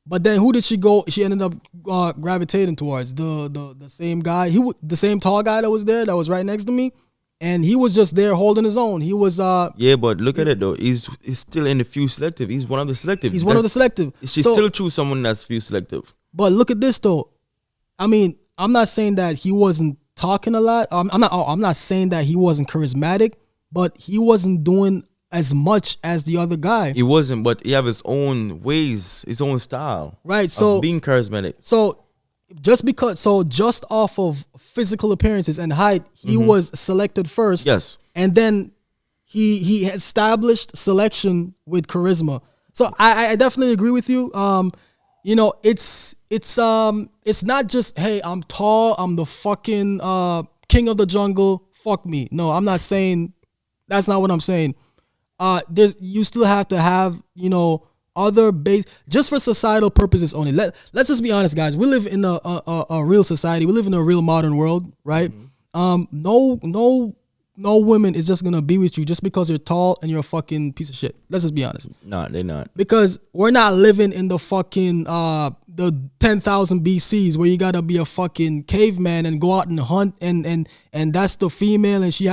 But then who did she go? She ended up gravitating towards the same guy. The same tall guy that was there, that was right next to me, and he was just there holding his own. He was Yeah, but look at it though. He's still in the few selective. He's one of the selective. he's one of the selective. She So- still choose someone that's few selective. But look at this though. I mean, I'm not saying that he wasn't talking a lot. I'm not saying that he wasn't charismatic, but he wasn't doing as much as the other guy. He wasn't, but he have his own ways, his own style. Right. Of So being charismatic. So just off of physical appearances and height, he was selected first. Yes. And then he established selection with charisma. So I definitely agree with you. You know, it's not just, hey, I'm tall, I'm the fucking king of the jungle, fuck me. No, I'm not saying, that's not what I'm saying. You still have to have, you know, other base, just for societal purposes only. Let's just be honest, guys. We live in a real society. We live in a real modern world, right? No woman is just gonna be with you just because you're tall and you're a fucking piece of shit. Let's just be honest. Nah, they not. Because we're not living in the fucking the 10,000 BCs where you gotta be a fucking caveman and go out and hunt, and that's the female, and you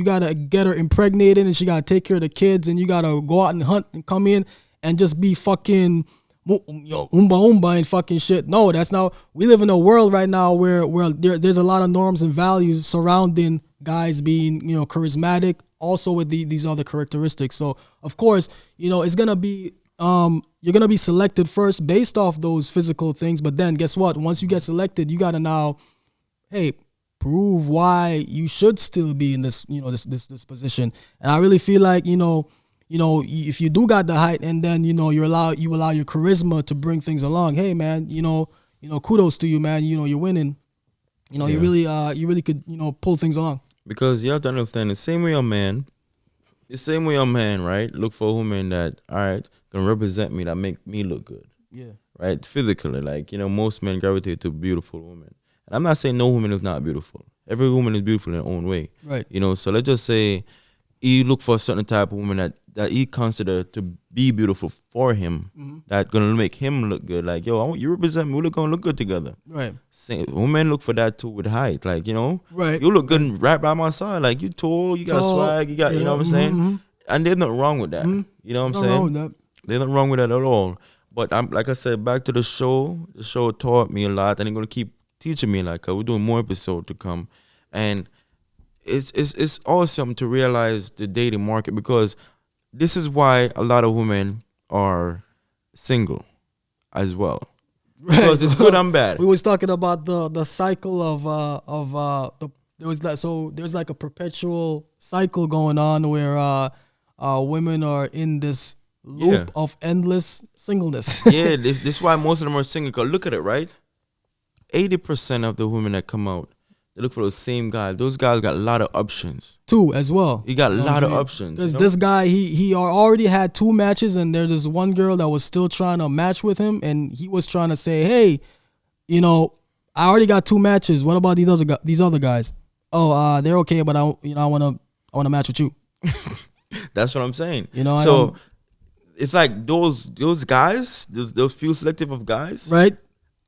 gotta get her impregnated, and she gotta take care of the kids, and you gotta go out and hunt and come in and just be fucking umba and fucking shit. No, that's not. We live in a world right now where there's a lot of norms and values surrounding guys being, you know, charismatic, also with these other characteristics. So of course, you know, it's gonna be you're gonna be selected first based off those physical things. But then guess what? Once you get selected, you gotta now, hey, prove why you should still be in this, you know, this position. And I really feel like, you know, if you do got the height, and then, you know, you allow your charisma to bring things along. Hey man, you know, kudos to you, man. You know, you're winning. You know, you really could, you know, pull things along. Because you have to understand, the same way a man, right, look for a woman that, all right, can represent me, that make me look good. Yeah. Right? Physically, like, you know, most men gravitate to beautiful women. And I'm not saying no woman is not beautiful. Every woman is beautiful in her own way. Right. You know, so let's just say he look for a certain type of woman that he consider to be beautiful for him, that gonna make him look good. Like, yo, I want you represent me. We're gonna look good together. Right. Women look for that too with height. Like, you know, Right. you look good right by my side. Like, you tall, you got swag, you got, you know what I'm saying? And there's nothing wrong with that. You know what I'm saying? Wrong with that. There's nothing wrong with that at all. But I'm, like I said, back to the show. The show taught me a lot, and it's gonna keep teaching me a lot, 'cause we're doing more episodes to come. And it's awesome to realize the dating market, because this is why a lot of women are single as well. Right. Because it's good and bad. We was talking about the cycle of there's like a perpetual cycle going on where women are in this loop of endless singleness. Yeah, this is why most of them are single. 'Cause look at it, right? 80% of the women that come out, they look for the same guy. Those guys got a lot of options. Too as well. He got a You know what lot I'm of saying? options. There's you know? this guy, he already had 2 matches, and there's this one girl that was still trying to match with him, and he was trying to say, hey, you know, I already got 2 matches. What about these other guys? Oh, they're okay, but I wanna match with you. That's what I'm saying. You know, so it's like those guys, those few selective of guys, right?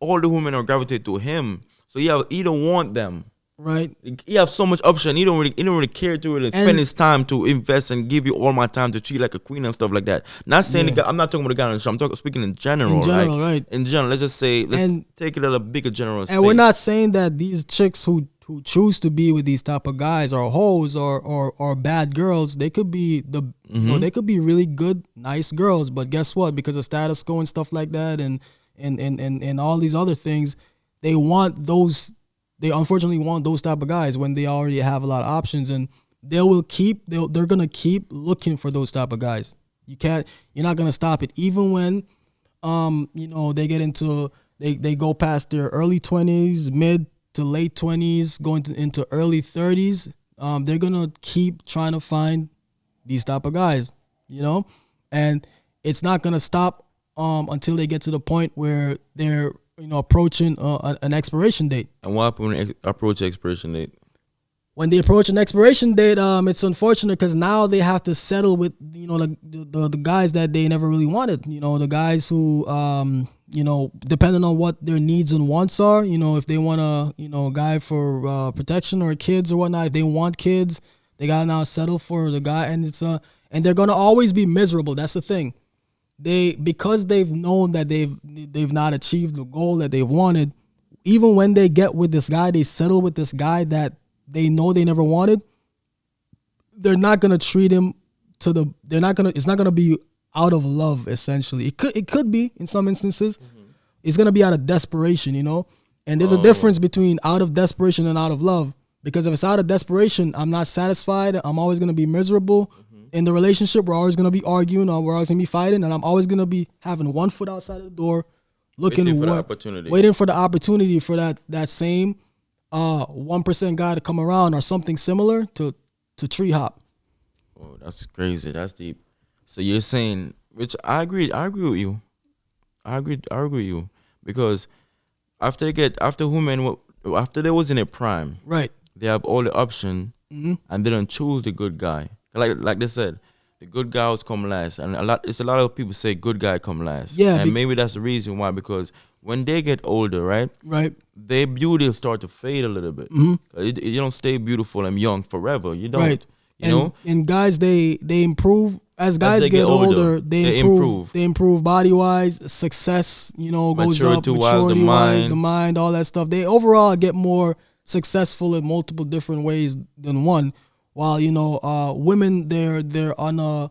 All the women are gravitated to him. So he don't want them. Right. He have so much option. He don't really care to really spend his time to invest and give you all my time to treat like a queen and stuff like that. Not saying the guy, I'm not talking about the guy on the show. I'm speaking in general. In general, right? In general, let's just say, take it at a bigger general space. And we're not saying that these chicks who choose to be with these type of guys are hoes or bad girls. They could be you know, they could be really good, nice girls. But guess what? Because of status quo and stuff like that, and all these other things, they unfortunately want those type of guys when they already have a lot of options, and they're gonna keep looking for those type of guys. You're not gonna stop it, even when you know, they get into they go past their early 20s, mid to late 20s, going into early 30s. they're gonna keep trying to find these type of guys, and it's not gonna stop until they get to the point where they're approaching an expiration date. And what happened when they approach expiration date? When they approach an expiration date, it's unfortunate because now they have to settle with the guys that they never really wanted. The guys who depending on what their needs and wants are. If they want a guy for protection or kids or whatnot, if they want kids, they gotta now settle for the guy, and and they're gonna always be miserable. That's the thing. Because they've known that they've not achieved the goal that they wanted. Even when they get with this guy, they settle with this guy that they know they never wanted. They're not gonna treat him it's not gonna be out of love. Essentially, it could be in some instances. It's gonna be out of desperation, And there's a difference between out of desperation and out of love. Because if it's out of desperation, I'm not satisfied. I'm always gonna be miserable in the relationship. We're always gonna be arguing, or we're always gonna be fighting, and I'm always gonna be having one foot outside of the door, waiting for the opportunity for that same 1% guy to come around or something similar to tree hop. Oh, that's crazy. That's deep. So you're saying, which I agree with you. I agree with you because after they was in a prime, right? They have all the option, and they don't choose the good guy. Like they said, the good guys come last, and a lot of people say good guy come last. Yeah, and maybe that's the reason why, because when they get older, right, their beauty will start to fade a little bit. You don't stay beautiful and young forever. You don't. Right. And guys, they improve as guys get older. They improve body wise, success. Goes up. Maturity wise, the mind, all that stuff. They overall get more successful in multiple different ways than one. While women, they're on a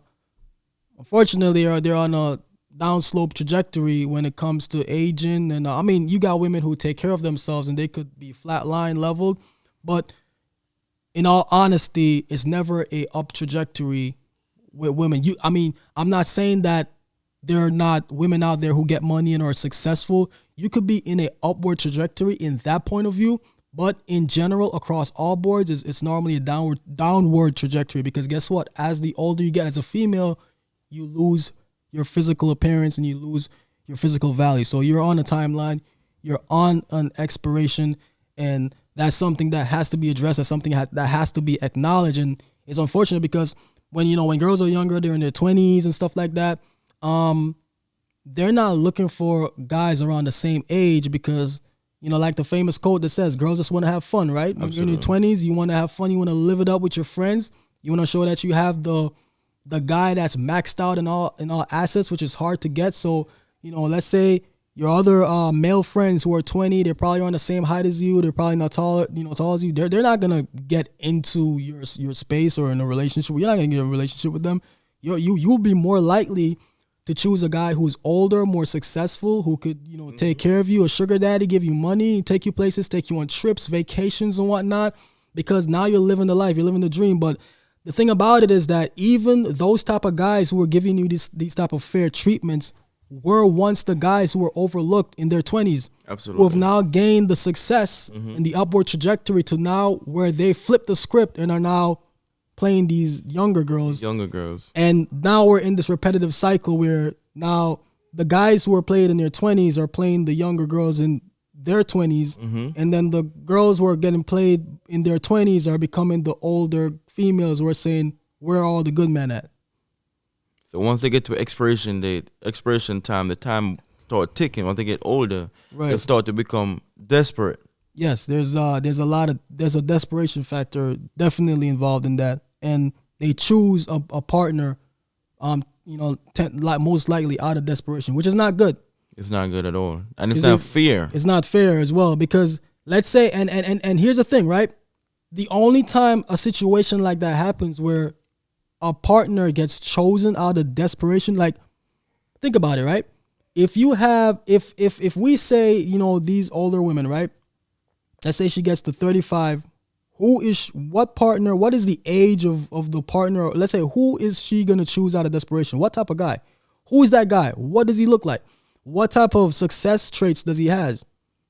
unfortunately they're on a downslope trajectory when it comes to aging. And you got women who take care of themselves and they could be flatline leveled, but in all honesty, it's never a up trajectory with women. I'm not saying that there are not women out there who get money and are successful. You could be in a upward trajectory in that point of view, but in general, across all boards, it's normally a downward trajectory, because guess what? As the older you get as a female, you lose your physical appearance and you lose your physical value. So you're on a timeline, you're on an expiration, and that's something that has to be addressed. That's something that has to be acknowledged. And it's unfortunate because when girls are younger, they're in their 20s and stuff like that, they're not looking for guys around the same age because, like the famous quote that says, girls just want to have fun, right? When you're in your 20s, you want to have fun. You want to live it up with your friends. You want to show that you have the guy that's maxed out in all assets, which is hard to get. So, let's say your other male friends who are 20, they're probably on the same height as you. They're probably not tall as you. They're not gonna get into your space or in a relationship. You're not gonna get in a relationship with them. You'll be more likely to choose a guy who's older, more successful, who could take care of you, a sugar daddy, give you money, take you places, take you on trips, vacations, and whatnot. Because now you're living the life, you're living the dream. But the thing about it is that even those type of guys who are giving you these type of fair treatments were once the guys who were overlooked in their 20s. Absolutely. Who have now gained the success and the upward trajectory to now where they flipped the script and are now playing these younger girls. And now we're in this repetitive cycle where now the guys who were played in their 20s are playing the younger girls in their 20s. And then the girls who are getting played in their 20s are becoming the older females who are saying, where are all the good men at? So once they get to expiration time, the time start ticking. Once they get older, they start to become desperate. Yes, there's a desperation factor definitely involved in that, and they choose a partner, most likely out of desperation, which is not good. It's not good at all, and it's not fair. It's not fair as well, because let's say, and here's the thing, right? The only time a situation like that happens where a partner gets chosen out of desperation, like, think about it, right? If you have, if we say, these older women, right? Let's say she gets to 35. What is the age of the partner? Let's say, who is she going to choose out of desperation? What type of guy? Who is that guy? What does he look like? What type of success traits does he has,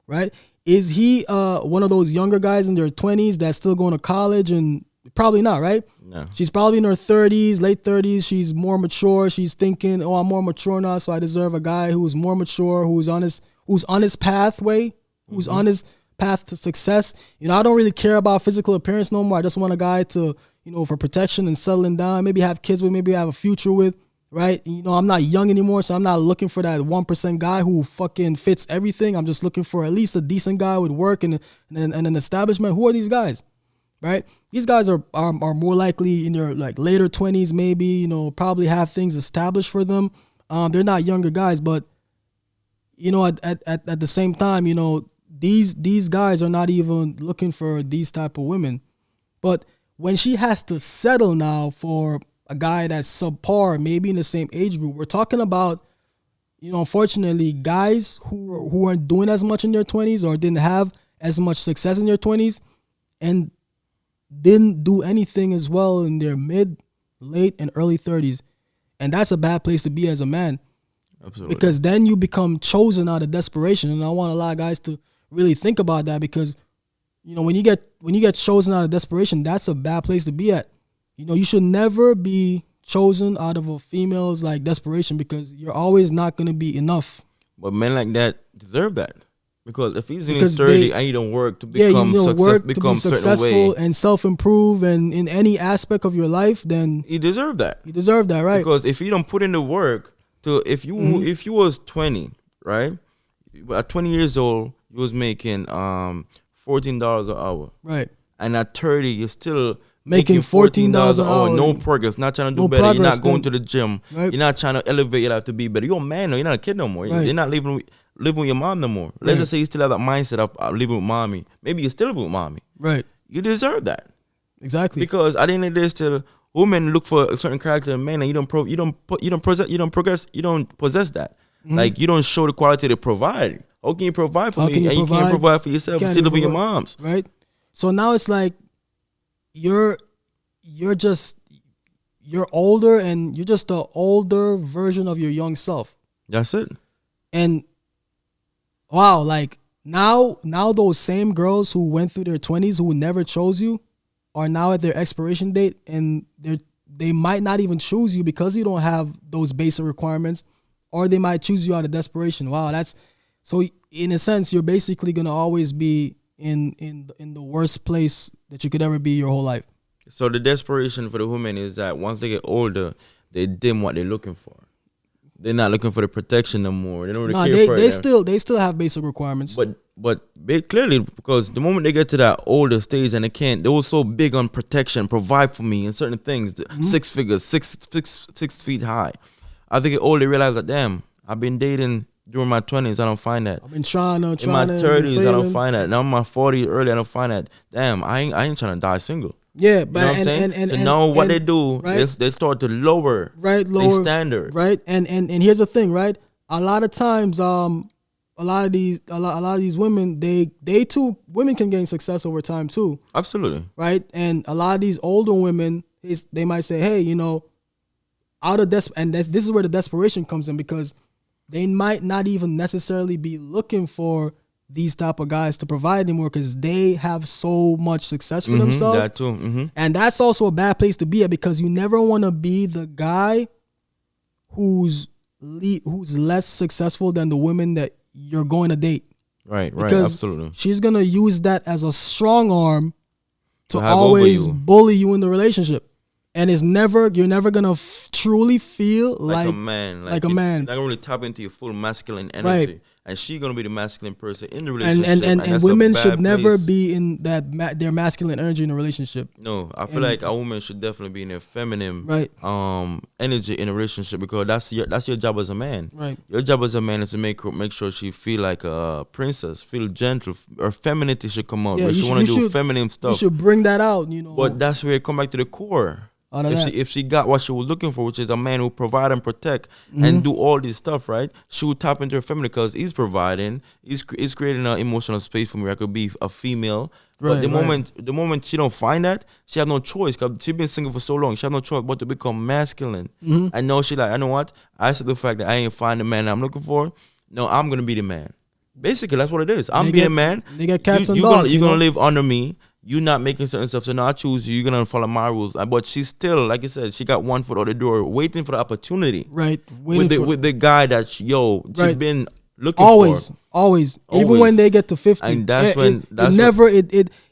right? Is he one of those younger guys in their 20s that's still going to college and Probably not, right? No. She's probably in her 30s, late 30s. She's more mature. She's thinking, oh, I'm more mature now, so I deserve a guy who's more mature, who's on his pathway, who's on his path to success. You know, I don't really care about physical appearance no more. I just want a guy to, you know, for protection and settling down, maybe have kids with, maybe have a future with, right? You know, I'm not young anymore, so I'm not looking for that 1% guy who fucking fits everything. I'm just looking for at least a decent guy with work and an establishment. Who are these guys? Right? These guys are more likely in their like later 20s, maybe, you know, probably have things established for them. They're not younger guys, but you know, at the same time, you know, these guys are not even looking for these type of women. But when she has to settle now for a guy that's subpar, maybe in the same age group, we're talking about, you know, unfortunately, guys who aren't doing as much in their 20s or didn't have as much success in their 20s and didn't do anything as well in their mid, late, and early 30s. And that's a bad place to be as a man. Absolutely. Because then you become chosen out of desperation. And I want a lot of guys to really think about that because, you know, when you get chosen out of desperation, that's a bad place to be at. You know, you should never be chosen out of a female's like desperation because you're always not going to be enough. But men like that deserve that. Because if he's in his 30 and he don't work to become successful and self-improve and in any aspect of your life, then he deserve that. You deserve that, right? Because if you don't put in the work to, if you was 20, right? At 20 years old, you was making $14 an hour, right? And at 30, you're still making $14 an hour. No progress. Not trying to do better. You're not going to the gym. Right. You're not trying to elevate your life to be better. You're a man. No, you're not a kid no more. Right. You're not living with your mom no more. Let's just say you still have that mindset of living with mommy. Maybe you're still living with mommy. Right. You deserve that. Exactly. Because at the end of the day, still women look for a certain character in men, and you don't possess that. Mm-hmm. Like you don't show the quality to provide. How can you provide for me and you can't provide for yourself? Still living with your moms. Right. So now it's like you're older and you're just the older version of your young self. That's it. And wow, like now those same girls who went through their 20s who never chose you are now at their expiration date and they might not even choose you because you don't have those basic requirements, or they might choose you out of desperation. Wow, that's so in a sense you're basically gonna always be in the worst place that you could ever be your whole life. So the desperation for the women is that once they get older, they dim what they're looking for. They're not looking for the protection no more. They don't really care for it. They still have basic requirements. But clearly, because the moment they get to that older stage and they were so big on protection, provide for me and certain things, 6 figures, 6 feet high. I think it older they realize that, damn, I've been dating during my 20s, I don't find that. I've been trying in my 30s, I don't find that. Now in my 40s, early, I don't find that. Damn, I ain't trying to die single. Yeah, but you know what I'm saying? So now what they do, right? They start to lower their standard. Right, and here's the thing, right? A lot of times, a lot of these women, they too, women can gain success over time too. Absolutely. Right, and a lot of these older women, they might say, hey, you know, out of this is where the desperation comes in, because they might not even necessarily be looking for these type of guys to provide anymore because they have so much success for themselves. That too. Mm-hmm. And that's also a bad place to be at, because you never want to be the guy who's less successful than the women that you're going to date. Right, because absolutely. She's going to use that as a strong arm to always bully you in the relationship. And you're never going to truly feel like a man. Like a man. You're not going to really tap into your full masculine energy. Right. And she's going to be the masculine person in the relationship. And women should never be in their masculine energy in a relationship. No, I feel like a woman should definitely be in their feminine energy in a relationship, because that's your job as a man. Right. Your job as a man is to make sure she feel like a princess, feel gentle. Her femininity should come out. Yeah, she want to do feminine stuff. You should bring that out, you know. But that's where it come back to the core. If she got what she was looking for, which is a man who provide and protect and do all this stuff, right? She would tap into her feminine because he's providing, he's creating an emotional space for me. I could be a female, but the moment she don't find that, she have no choice, because she's been single for so long. She have no choice but to become masculine. And now she like, I know what? I said the fact that I ain't find the man I'm looking for. No, I'm gonna be the man. Basically, that's what it is. I'm being a man. They get cats and dogs. You're gonna live under me. You not making certain stuff, so now I choose you. You're gonna follow my rules. But she's still, like you said, she got one foot out the door, waiting for the opportunity. Right. With the guy that she's right. been looking always, for. Always. Even when they get to 50. And that's when it never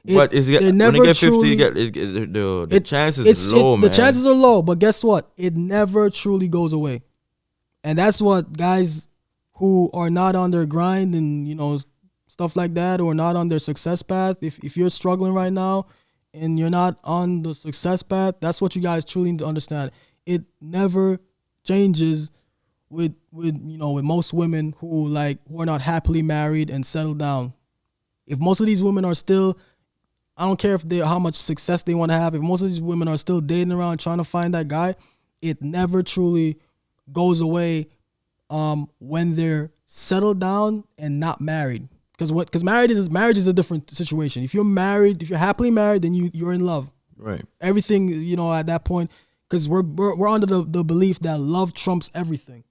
but is it, never when they get 50, truly, you get the chances is low, man. The chances are low, but guess what? It never truly goes away. And that's what guys who are not on their grind and, you know, stuff like that, or not on their success path, if you're struggling right now and you're not on the success path, that's what you guys truly need to understand. It never changes with most women who are not happily married and settled down. If most of these women are still, I don't care how much success they want to have, if most of these women are still dating around trying to find that guy, it never truly goes away when they're settled down and not married. Because marriage is a different situation. If you're married, if you're happily married, then you're in love. Right. Everything, at that point, because we're under the belief that love trumps everything,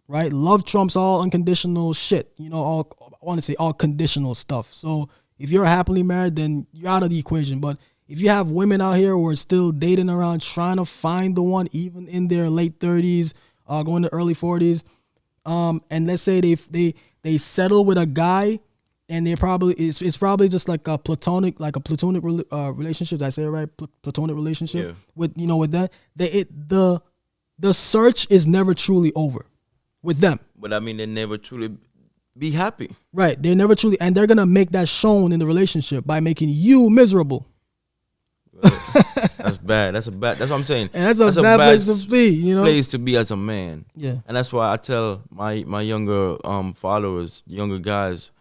right? Love trumps all unconditional shit. I want to say all conditional stuff. So if you're happily married, then you're out of the equation. But if you have women out here who are still dating around, trying to find the one, even in their late 30s, going to early 40s, and let's say they settle with a guy. And they probably it's probably just like a platonic relationship. Did I say it right? Platonic relationship with that. The search is never truly over with them. But I mean, they never truly be happy. Right? They're never truly, and they're gonna make that shown in the relationship by making you miserable. That's bad. That's what I'm saying. And that's a bad place to be. Place to be as a man. Yeah. And that's why I tell my younger followers, younger guys,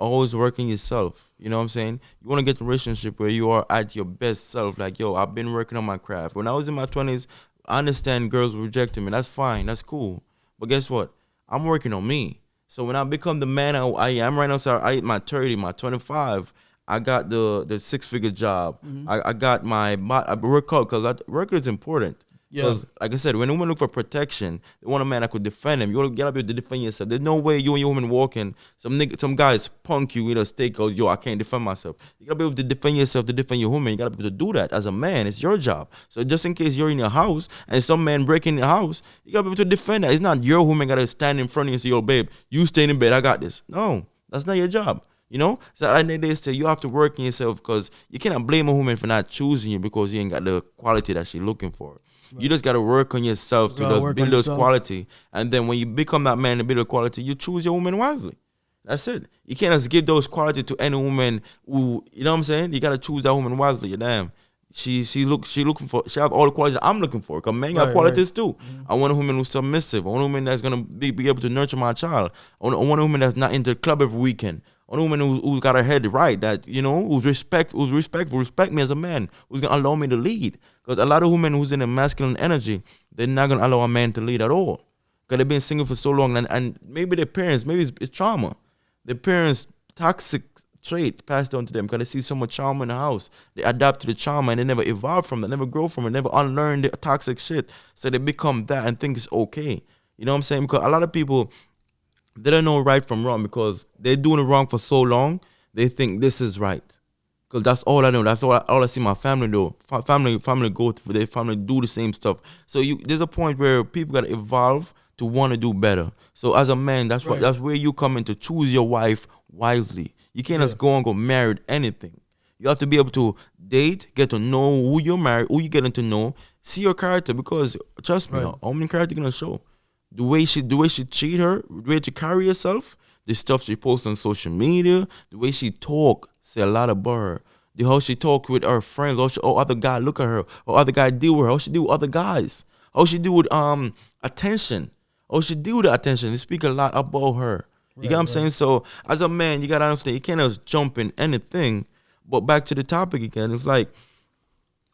always work on yourself. You know what I'm saying? You want to get a relationship where you are at your best self. Like, yo, I've been working on my craft. When I was in my 20s, I understand girls rejecting me. That's fine. That's cool. But guess what? I'm working on me. So when I become the man I am right now, so I hit my 30, my 25, I got the 6-figure job. Mm-hmm. I got I work out because work is important. Because, like I said, when women look for protection, they want a man that could defend them. You want to get up here to defend yourself. There's no way you and your woman walking, some guys punk you with a stake out, yo, I can't defend myself. You got to be able to defend yourself, to defend your woman. You got to be able to do that as a man. It's your job. So just in case you're in your house and some man breaking your house, you got to be able to defend that. It's not your woman got to stand in front of you and say, yo, babe, you stay in bed, I got this. No, that's not your job. So at the end of the day, you have to work on yourself, because you cannot blame a woman for not choosing you because you ain't got the quality that she's looking for. Right. You just got to work on yourself to build those quality. And then when you become that man to build a quality, you choose your woman wisely. That's it. You can't just give those quality to any woman who, you know what I'm saying? You got to choose that woman wisely. Damn. She have all the qualities I'm looking for. Because men got qualities too. Mm-hmm. I want a woman who's submissive. I want a woman that's going to be able to nurture my child. I want a woman that's not into the club every weekend. I want a woman who's got her head right, that, who's respectful, respect me as a man, who's going to allow me to lead. Because a lot of women who's in a masculine energy, they're not going to allow a man to lead at all. Because they've been single for so long, and maybe their parents, maybe it's trauma. Their parents' toxic trait passed on to them because they see so much trauma in the house. They adapt to the trauma and they never evolve from it, never grow from it, never unlearn the toxic shit. So they become that and think it's okay. You know what I'm saying? Because a lot of people, they don't know right from wrong because they're doing it wrong for so long, they think this is right. Because that's all I know. That's all I see my family do. Family go through. Their family do the same stuff. So there's a point where people got to evolve to want to do better. So as a man, that's where you come in to choose your wife wisely. You can't just go and go married anything. You have to be able to date, get to know who you're married, who you're getting to know, see your character. Because trust me, how many character gonna show? The way she treat her, the way she carry herself, the stuff she posts on social media, the way she talk, say a lot about her. How she talk with her friends, how other guy look at her, how other guy deal with her, how she deal with other guys, how she deal with attention, how she deal with the attention. They speak a lot about her. You get what I'm saying? So as a man, you gotta understand, you can't just jump in anything. But back to the topic again, it's like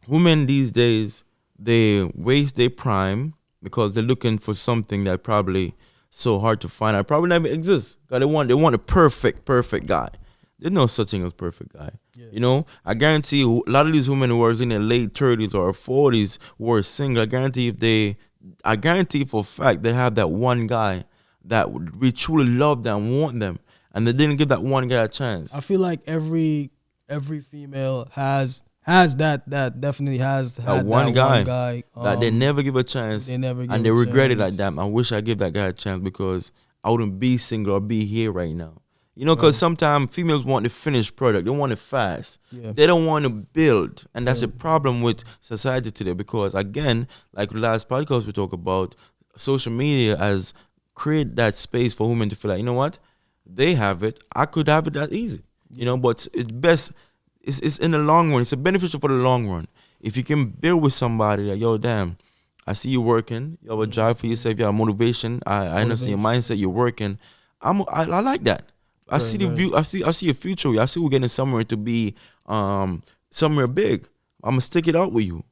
women these days, they waste their prime because they're looking for something that probably so hard to find out, probably never exists. Because they want a perfect guy. There's no such thing as perfect guy. Yeah. I guarantee you, a lot of these women who are in their late 30s or 40s who are single, I guarantee for a fact they have that one guy that we truly love them, want them, and they didn't give that one guy a chance. I feel like every every female has that definitely has That had one that one guy guy. that they never give a chance, They never give and they a regret it chance. like damn. I wish I give that guy a chance because I wouldn't be single or be here right now. You know, because Right. sometimes females want the finished product. They want it fast. Yeah. They don't want to build, and that's Yeah. a problem with society today. Because again, like the last podcast we talked about, social media has created that space for women to feel like, you know what, they have it. I could have it that easy. You know, but it's best. It's in the long run. It's a beneficial for the long run. If you can build with somebody that, yo, damn, I see you working. You have a drive for yourself. You have motivation. I understand your mindset. You're working. I like that. I see the Right. view. I see a future. I see we're getting somewhere to be somewhere big. I'm gonna stick it out with you.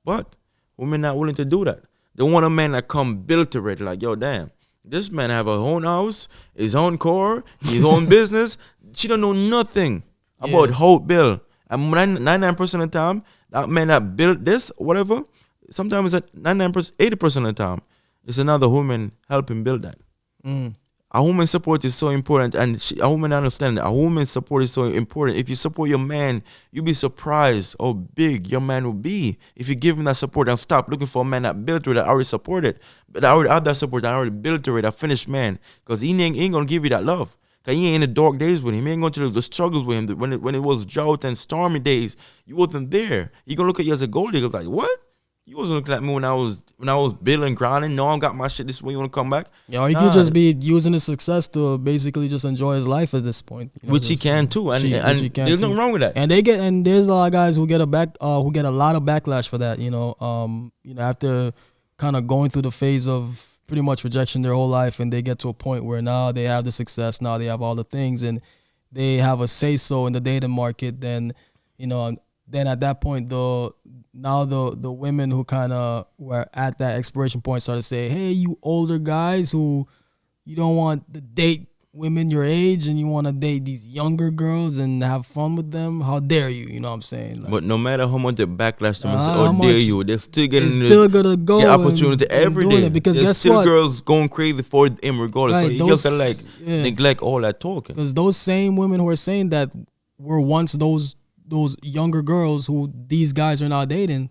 But women not willing to do that. They want a man that come built to it. Like, yo, damn, this man have a own house, his own car, his own business. She don't know nothing about how to build. And 99% of the time, that man that built this, whatever, sometimes at 99%, 80% of the time, it's another woman helping build that. Mm. A woman's support is so important, and a woman understand that a woman's support is so important. If you support your man, you'll be surprised how big your man will be. If you give him that support and stop looking for a man that built to it, that already supported, but that already have that support, that already built to it, that finished man, because he ain't gonna give you that love. Cause he ain't in the dark days with him. He ain't going through the struggles with him. When it was drought and stormy days, you wasn't there. You gonna look at you as a gold digger, like what? You wasn't looking at me when I was building, grinding. No, I got my shit. This is when you wanna come back. Yeah, or he could just be using his success to basically just enjoy his life at this point. You know, Which he can too, and which he can there's too. nothing wrong with that. And there's a lot of guys who get a lot of backlash for that. After kind of going through the phase of pretty much rejection their whole life, and they get to a point where now they have the success, now they have all the things, and they have a say so in the dating market. Then, then at that point, the women who kind of were at that expiration point start to say, hey, you older guys who you don't want to date women your age and you want to date these younger girls and have fun with them, how dare you? You know what I'm saying? Like, But no matter how much they backlash them and say, how "Oh, dare much you," they're still getting still gonna go the opportunity and every doing day. it, because There's guess still what? girls going crazy for him regardless. Right, So you those- just gotta yeah. neglect all that talking. Because those same women who are saying that were once those younger girls who these guys are now dating,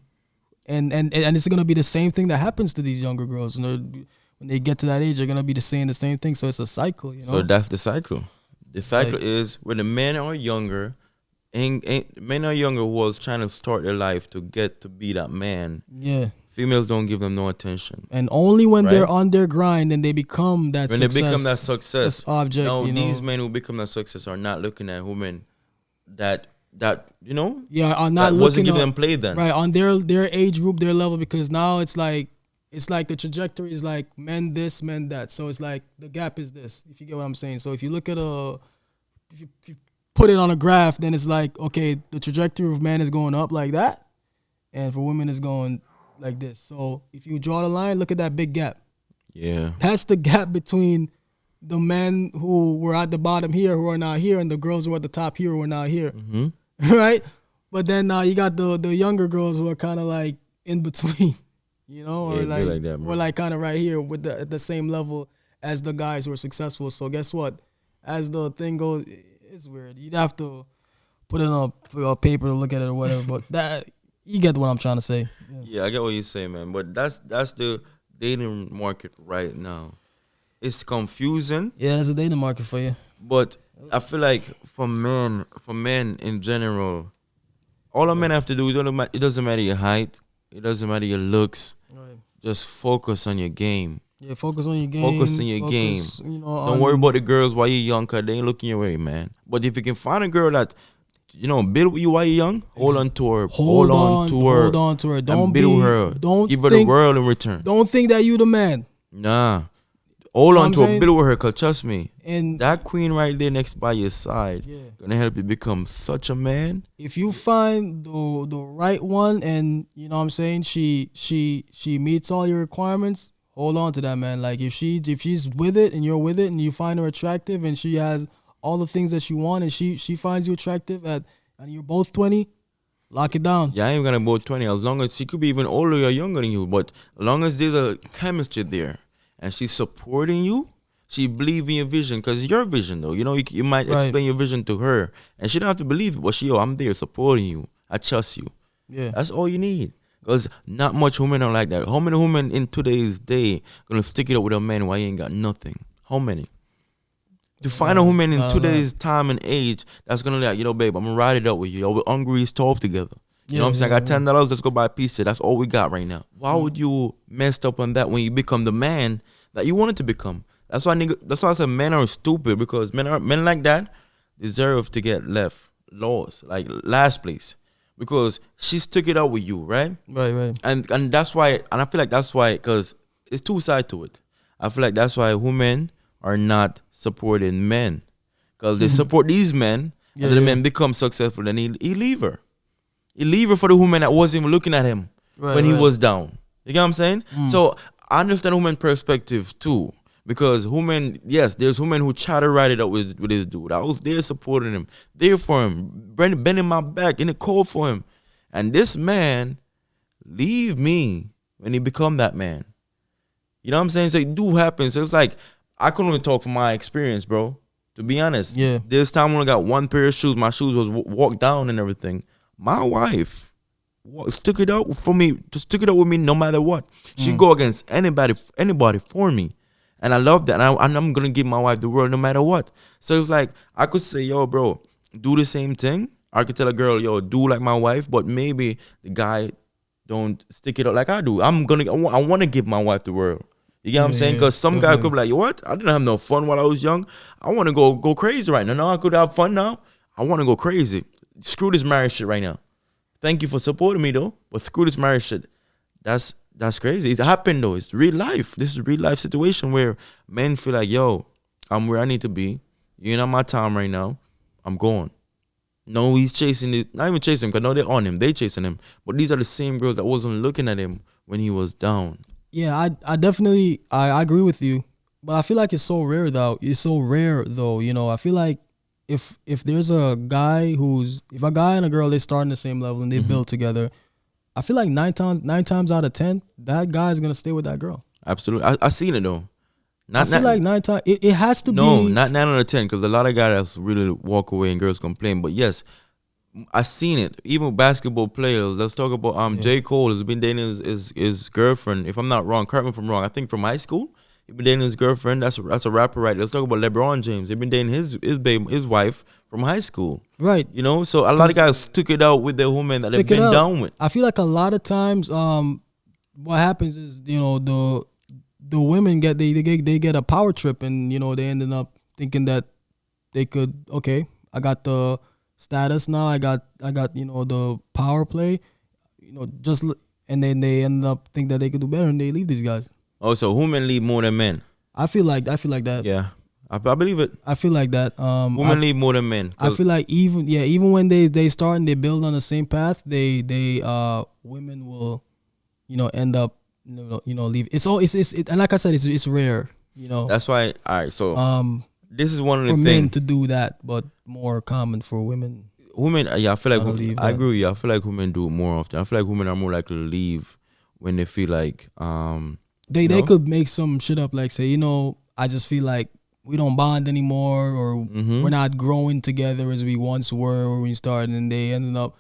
and it's gonna be the same thing that happens to these younger girls when they get to that age. They're gonna be saying the same thing. So it's a cycle, you know. So that's the cycle. The cycle is when the men are younger, men are younger was trying to start their life to get to be that man. Yeah. Females don't give them no attention. And only when Right? they're on their grind and they become that When success, they become that success object, now you know. these men who become that success are not looking at women that you know Yeah, are not that looking wasn't giving up- them play then. right on their age group, their level, because now it's like the trajectory is like men this, men that. So it's like the gap is this, if you get what I'm saying. So if you look at if you put it on a graph, then it's like, okay, the trajectory of men is going up like that, and for women is going like this. So if you draw the line, look at that big gap. Yeah. That's the gap between the men who were at the bottom here who are not here, and the girls who are at the top here who are not here. Mm-hmm. Right? But then you got the younger girls who are kind of like in between, you know, Yeah, or it be like, like that, bro. or like kind of right here with at the same level as the guys who are successful. So guess what? As the thing goes, it's weird. You'd have to put it on a paper to look at it or whatever. But that you get what I'm trying to say. Yeah, I get what you're saying, man. But that's the dating market right now. It's confusing, Yeah, there's a dating market for you. but I feel like for men in general, all a men have to do, it doesn't matter your height, it doesn't matter your looks, Right. just focus on your game. Yeah, focus on your game. Focus on your game. You know, Don't worry about the girls while you're young, cause they ain't looking your way, man. But if you can find a girl that, build with you while you're young, hold on to her. Hold on to her. Don't and build her. Don't give her the think, world in return. Don't think that you the man. Nah. Hold Know on what to I'm her, saying? build with her, cause trust me, And that queen right there next by your side, yeah, gonna help you become such a man. if you find the right one, and you know what I'm saying, she meets all your requirements, hold on to that, man. Like if she's with it and you're with it, and you find her attractive, and she has all the things that you want, and she finds you attractive and you're both 20, lock it down. Yeah, I ain't gonna about 20. As long as she could be even older or younger than you, but as long as there's a chemistry there and she's supporting you, She believe in your vision because it's your vision though. You know, you might Right. explain your vision to her, and she don't have to believe it. But I'm there supporting you. I trust you. Yeah. That's all you need. Because not much women are like that. How many women in today's day gonna stick it up with a man while he ain't got nothing? How many? To find a woman in Not a lot. today's time and age that's gonna like, babe, I'm gonna ride it up with you. Yo, we're hungry, starve together. You know what I'm saying? I got $10, let's go buy a pizza. That's all we got right now. Why would you mess up on that when you become the man that you wanted to become? That's why I said men are stupid, because men like that deserve to get lost, like last place. Because she stuck it out with you, right? Right. And that's why, and I feel like that's why, because it's two sides to it. I feel like that's why women are not supporting men, because they support these men, and then the men become successful, then he leave her. He leave her for the woman that wasn't even looking at him when he was down. You get what I'm saying? So I understand women perspective too, because women, yes, there's women who try to ride it up with this dude. I was there supporting him, there for him, bending my back in the cold for him, and this man leave me when he become that man. You know what I'm saying? So it do happen. So it's like, I couldn't even talk from my experience, bro. To be honest, this time when I got one pair of shoes, my shoes was walked down and everything. My wife stuck it out for me, to stick it out with me no matter what. She go against anybody for me, and I love that. And I'm gonna give my wife the world no matter what. So it's like, I could say, yo, bro, do the same thing. I could tell a girl, yo, do like my wife, but maybe the guy don't stick it out like I do. I want to give my wife the world. You get what I'm saying? Because some guy could be like, yo, what? I didn't have no fun while I was young. I want to go crazy right now. Now I could have fun now. I want to go crazy. Screw this marriage shit right now. Thank you for supporting me though, but screw this marriage shit. That's crazy. It happened though. It's real life. This is a real life situation where men feel like, yo, I'm where I need to be. You're not my time right now. I'm going. No, he's chasing it. Not even chasing him, because no, they're on him. They chasing him. But these are the same girls that wasn't looking at him when he was down. Yeah, I definitely I agree with you, but I feel like it's so rare though. It's so rare though. You know, I feel like if there's a guy if a guy and a girl, they start on the same level and they build together, I feel like nine times out of 10, that guy is gonna stay with that girl. Absolutely, I seen it though. I feel like 9 times it has to be. No, not 9 out of 10, because a lot of guys really walk away and girls complain. But yes, I seen it. Even basketball players. Let's talk about J. Cole has been dating his girlfriend. If I'm not wrong, correct me if I'm wrong. I think from high school, he's been dating his girlfriend. That's a rapper, right? Let's talk about LeBron James. They've been dating his wife from high school. Right. You know, so a lot of guys took it out with their women that they've been down with. I feel like a lot of times, what happens is, you know, the women get a power trip, and you know, they ended up thinking that they could, okay, I got the status now, I got you know, the power play, you know, and then they end up think that they could do better, and they leave these guys. Oh, so women leave more than men. I feel like that. Yeah, I believe it. I feel like that. Women leave more than men. I feel like even when they start and they build on the same path, women will, you know, end up, you know, leave. It's and like I said, it's rare. You know. That's why. All right. So this is one of the things for things men to do that, but more common for women. Women, yeah, I feel like I that. agree with you. I feel like women do it more often. I feel like women are more likely to leave when they feel like they could make some shit up, like say, you know, I just feel like we don't bond anymore, or we're not growing together as we once were when we started, and they ended up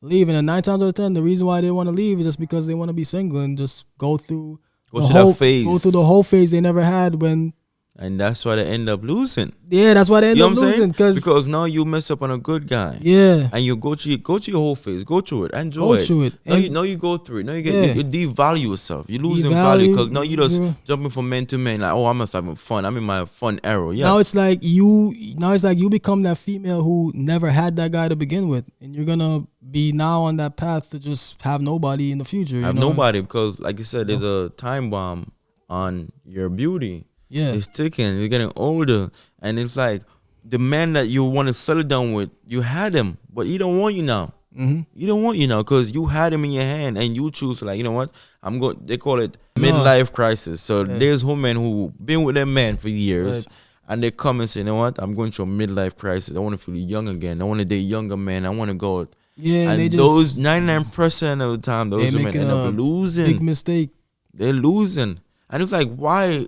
leaving. And 9 times out of 10, the reason why they want to leave is just because they want to be single and just go through the whole phase they never had when. And that's why they end up losing. Yeah, that's why they end up losing. Because now you mess up on a good guy. Yeah. And you go to your whole phase. Go through it. Enjoy it. Go through it. Now you go through it. Now you devalue yourself. You're losing value because now you just jumping from man to man. Like, oh, I'm just having fun. I'm in my fun era. Yes. Now it's like you become that female who never had that guy to begin with. And you're going to be now on that path to just have nobody in the future. Have nobody, because like you said, there's a time bomb on your beauty. Yeah, it's ticking. You're getting older, and it's like the man that you want to settle down with, you had him, but he don't want you now. He don't want you now because you had him in your hand, and you choose like, you know what? They call it midlife crisis. So there's women who been with their man for years, and they come and say, you know what? I'm going through a midlife crisis. I want to feel young again. I want to date younger men. I want to go. Yeah, and those 99% of the time, those women end up losing. Big mistake. They're losing. And it's like, why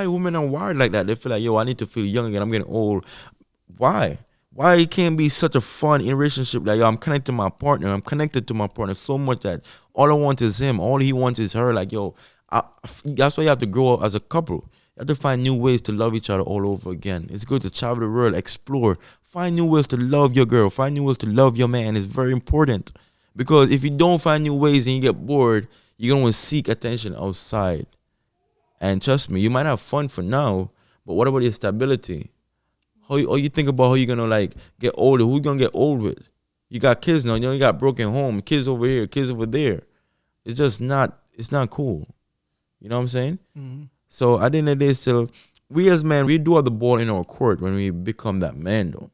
women are wired like that? They feel like, yo, I need to feel young again. I'm getting old. Why? Why it can't be such a fun in relationship that, yo, I'm connected to my partner. I'm connected to my partner so much that all I want is him. All he wants is her. Like, yo, that's why you have to grow up as a couple. You have to find new ways to love each other all over again. It's good to travel the world, explore, find new ways to love your girl, find new ways to love your man. It's very important. Because if you don't find new ways and you get bored, you're going to seek attention outside. And trust me, you might have fun for now, but what about your stability? How you think about how you're going to like get older? Who you going to get old with? You got kids now, you got broken home, kids over here, kids over there. It's just not, it's not cool. You know what I'm saying? Mm-hmm. So at the end of the day, still, we as men, we do have the ball in our court when we become that man, though.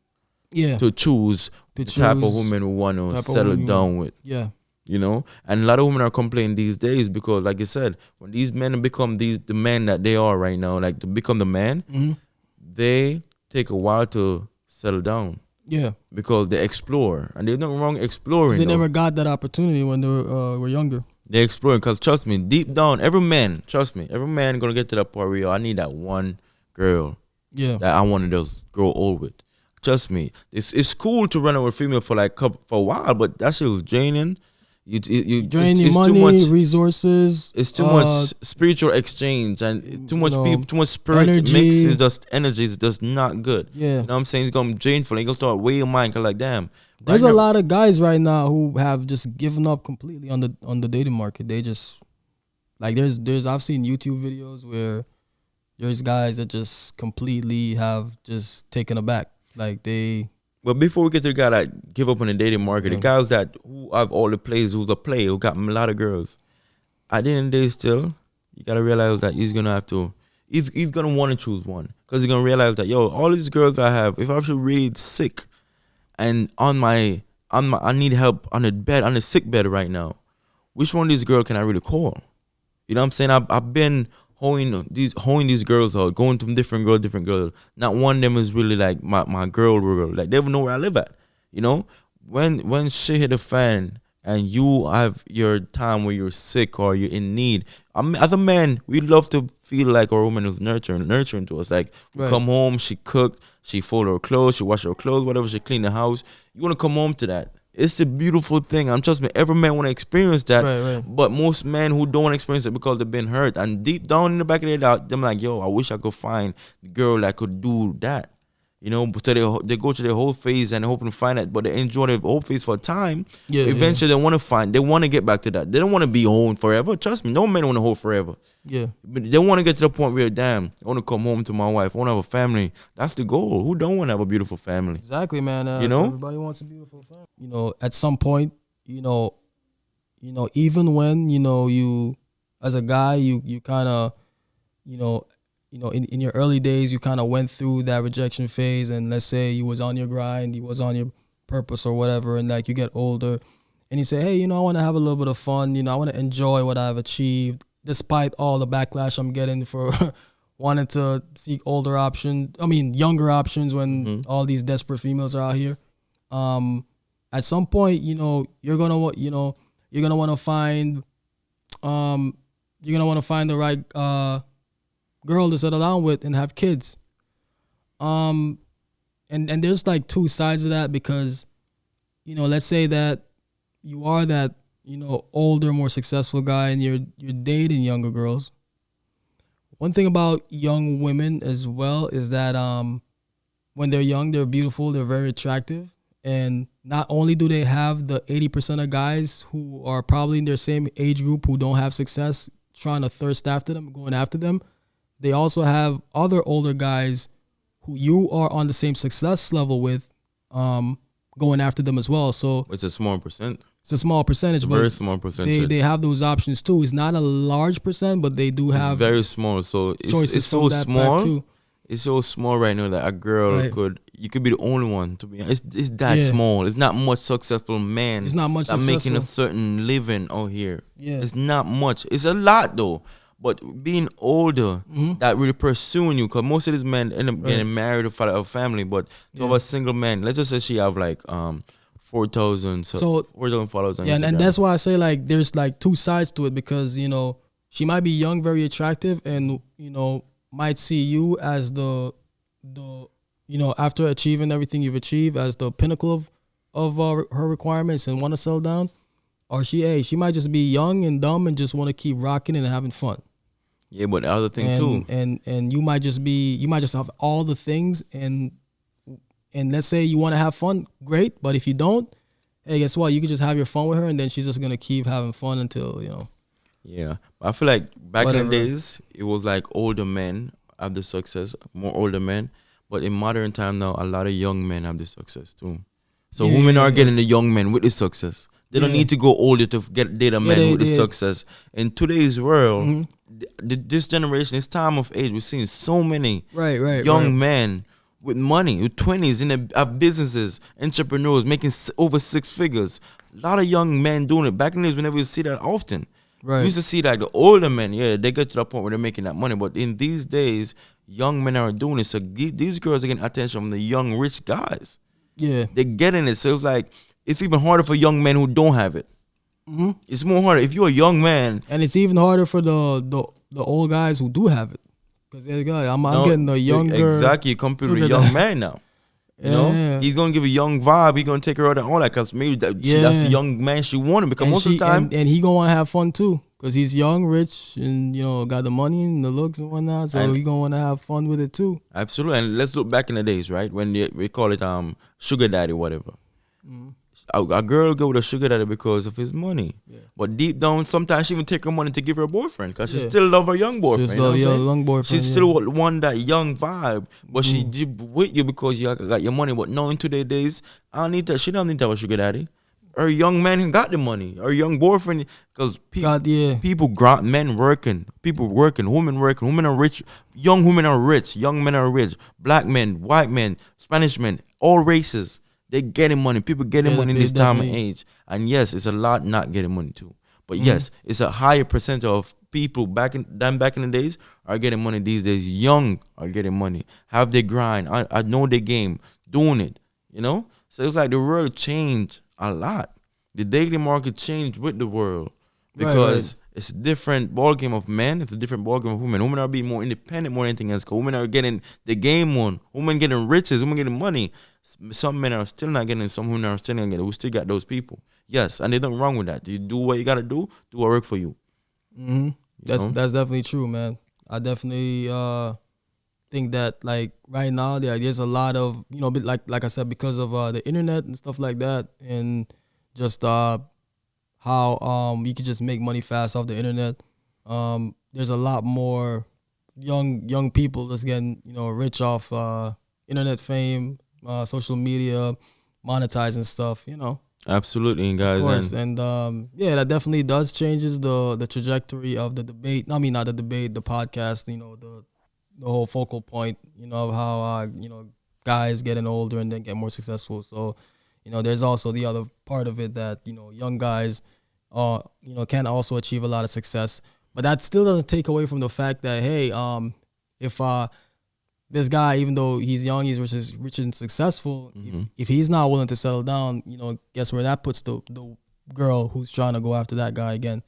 Yeah. To choose the type of woman we want to settle down with. Yeah. You know? And a lot of women are complaining these days because, like you said, when these men become the men that they are right now, like to become the man, they take a while to settle down. Yeah. Because they explore. And there's nothing wrong exploring. They never got that opportunity when they were younger. They're exploring because, trust me, deep down, every man going to get to that part where I need that one girl that I want to just grow old with. Trust me, it's cool to run out with a female for like for a while, but that shit was draining. Draining it's money, too much, resources. It's too much spiritual exchange and too much people, too much spirit energy. Mix is just energy is just not good. Yeah, you know what I'm saying? It's gonna be drainful. You're gonna start weighing your mind. Cause like, damn. There's a lot of guys right now who have just given up completely on the dating market. They just like there's I've seen YouTube videos where there's guys that just completely have just taken aback. Like they. But before we get to the guy that give up on the dating market, the guys that who have all the plays, who's a player, who got a lot of girls, at the end of the day, still you gotta realize that he's gonna have to. He's gonna want to choose one because he's gonna realize that, yo, all these girls I have, if I feel really sick. And I need help on the sick bed right now. Which one of these girls can I really call? You know what I'm saying? I've been hoeing these girls out, going to different girls. Not one of them is really like my girl. Like they don't know where I live at. You know, when shit hit the fan and you have your time where you're sick or you're in need. As a man, we love to feel like our woman is nurturing to us. Like we come home, she cooked, she fold her clothes, she wash her clothes, whatever, she clean the house. You want to come home to that. It's a beautiful thing. I'm trust me, every man want to experience that. Right. But most men who don't want to experience it because they've been hurt. And deep down in the back of their head, they're like, yo, I wish I could find the girl that could do that. You know, so they go through their whole phase and hoping to find it, but they enjoy their whole phase for a time. Yeah, eventually, they want to get back to that. They don't want to be home forever. Trust me, no man want to hold forever. Yeah, but they want to get to the point where, damn, I want to come home to my wife. I want to have a family. That's the goal. Who don't want to have a beautiful family? Exactly, man. You know, everybody wants a beautiful family. You know, at some point, you know, even when you as a guy, you kind of, in your early days, you kind of went through that rejection phase, and let's say you was on your grind, you was on your purpose or whatever, and like you get older, and you say, hey, I want to have a little bit of fun, I want to enjoy what I've achieved, despite all the backlash I'm getting for wanting to seek younger options when all these desperate females are out here. At some point, you're gonna want to find, the right girl to settle down with and have kids. And there's like two sides of that because, let's say that you are that, older, more successful guy and you're dating younger girls. One thing about young women as well is that when they're young, they're beautiful, they're very attractive. And not only do they have the 80% of guys who are probably in their same age group who don't have success trying to thirst after them, going after them, they also have other older guys who you are on the same success level with, going after them as well. So it's a small percent. It's a small percentage, but very small percentage. They have those options too. It's not a large percent, but they do have very small. So it's so small. It's so small right now that a girl you could be the only one to be. It's that small. It's not much successful man. It's not much that making a certain living out here. Yeah, it's not much. It's a lot though. But being older, that really pursuing you, because most of these men end up getting married or father of family. But to have a single man, let's just say she have like 4,000 followers on Instagram. And that's why I say like there's like two sides to it because she might be young, very attractive, and might see you as the after achieving everything you've achieved as the pinnacle of her requirements and want to settle down. Or she might just be young and dumb and just want to keep rocking and having fun. Yeah, but the other thing too, and you might just have all the things, and let's say you want to have fun, great. But if you don't, hey, guess what? You can just have your fun with her, and then she's just gonna keep having fun until Yeah, I feel like back whatever. in the days, it was like older men have the success, more older men. But in modern time now, a lot of young men have the success too. So Yeah, women yeah, are yeah. getting the young men with the success. They don't Yeah. need to go older to get date a man with the success. In today's world, Mhm. this generation, this time of age, we're seeing so many Right. young men with money, with 20s in their businesses, entrepreneurs making over six figures. A lot of young men doing it. Back in the days, we never see that often. We Right. used to see like the older men, yeah, they get to the point where they're making that money. But in these days, young men are doing it. So these girls are getting attention from the young, rich guys. Yeah. They're getting it. So it's like, it's even harder for young men who don't have it. hmm It's more harder. If you're a young man, And it's even harder for the old guys who do have it, because I'm no, getting the younger. exactly, you compete with a sugar young daddy. man now. You know, Yeah. he's gonna give a young vibe. He's gonna take her out and all that, cause maybe that's the young man she wanted. Because most of the time, and he gonna want to have fun too, because he's young, rich, and got the money and the looks and whatnot. So And- he gonna want to have fun with it too. absolutely. And let's look back in the days, right, when we call it sugar daddy, whatever. A girl go with a sugar daddy because of his money. Yeah. But deep down, sometimes she even take her money to give her boyfriend because she Yeah. still love her young boyfriend. Just you know what I'm saying? young boyfriend. She still want that young vibe, but she with you because you got your money. But now in today's days, I don't need that. She don't need to have a sugar daddy. Her young man got the money. Her young boyfriend, because people men working, people working, women working. Women are rich. Young women are rich. Young men are rich. Black men, white men, Spanish men, all races. They getting money. People getting money in this time and age. And yes, it's a lot not getting money too. But yes, it's a higher percentage of people back in the days are getting money these days. Young are getting money. Have their grind. I know their game. Doing it. So it's like the world changed a lot. The daily market changed with the world. Because it's a different ballgame of men. It's a different ballgame of women. Women are being more independent more than anything else. Because women are getting the game on. Women getting riches. Women getting money. Some men are still not getting. Some women are still not getting. We still got those people. Yes, and there's nothing wrong with that. You do what you got to do. Do what work for you. Mm-hmm. That's definitely true, man. I definitely think that like right now there's a lot of like I said, because of the internet and stuff like that, and just how you can just make money fast off the internet. There's a lot more young people that's getting rich off internet fame, social media, monetizing stuff. Absolutely, guys. Of course, and that definitely does changes the trajectory of the debate. I mean, not the debate, the podcast. The whole focal point. Of how guys getting older and then get more successful. So, there's also the other part of it that young guys, can also achieve a lot of success. But that still doesn't take away from the fact that hey, if this guy, even though he's young, he's rich and successful. If he's not willing to settle down, guess where that puts the girl who's trying to go after that guy again,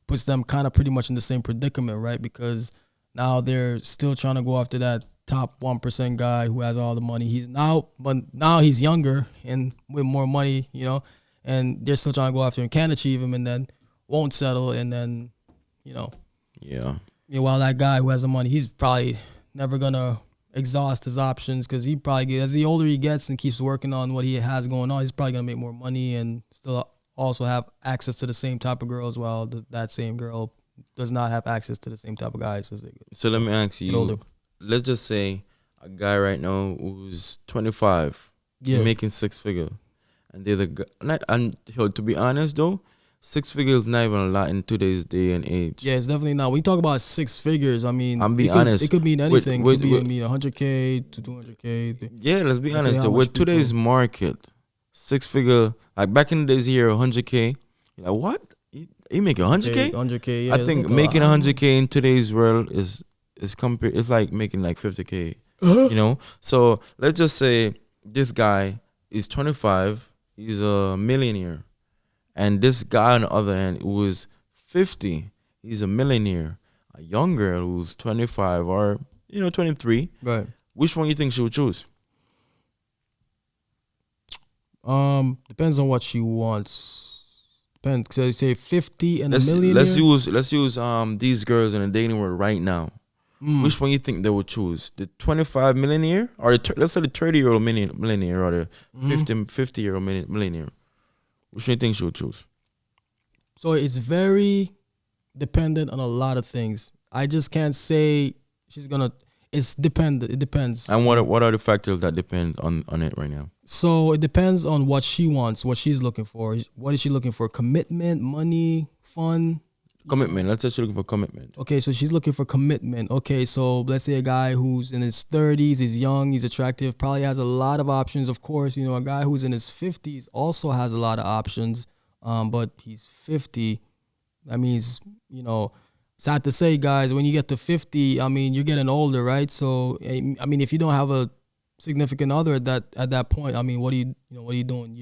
puts them kind of pretty much in the same predicament, right? Because now they're still trying to go after that top 1% guy who has all the money. But now he's younger and with more money, and they're still trying to go after him, can't achieve him, and then won't settle, and then, while that guy who has the money, he's probably never gonna exhaust his options, because he probably as the older he gets and keeps working on what he has going on, he's probably gonna make more money and still also have access to the same type of girls, while that same girl does not have access to the same type of guys as they get. So let me ask you. Older. Let's just say a guy right now who's 25, making six figures, and there's a guy. And to be honest though, six figures not even a lot in today's day and age. Yeah, it's definitely not. When you talk about six figures, I mean, I'm being honest. It could mean anything. It could mean 100K to 200K. Yeah, let's be honest how though. much With today's market, six figure, like back in the days here, 100K. You're like, what? You making 100K? 100K. Yeah, I think making 100K in today's world is compared. It's like making like 50K. So let's just say this guy is 25. He's a millionaire. And this guy on the other hand who is 50, he's a millionaire. A young girl who's 25 or 23. Right. Which one you think she would choose? Depends on what she wants. Depends. So say 50 and Let's a million. let's use these girls in the dating world right now. Which one you think they would choose? The 25 millionaire or let's say the 30-year-old millionaire or the 50-year-old millionaire? Which one you think she would choose? So it's very dependent on a lot of things. I just can't say she's gonna. It's dependent. It depends. And what are the factors that depend on it right now? So it depends on what she wants, what she's looking for. What is she looking for? Commitment, money, fun. Commitment. Let's say she's looking for commitment. Okay, so she's looking for commitment. Okay, so let's say a guy who's in his 30s, he's young, he's attractive, probably has a lot of options. Of course, a guy who's in his 50s also has a lot of options, but he's 50. That means, sad to say, guys, when you get to 50, you're getting older, right? So, if you don't have a significant other at that point, what are you doing?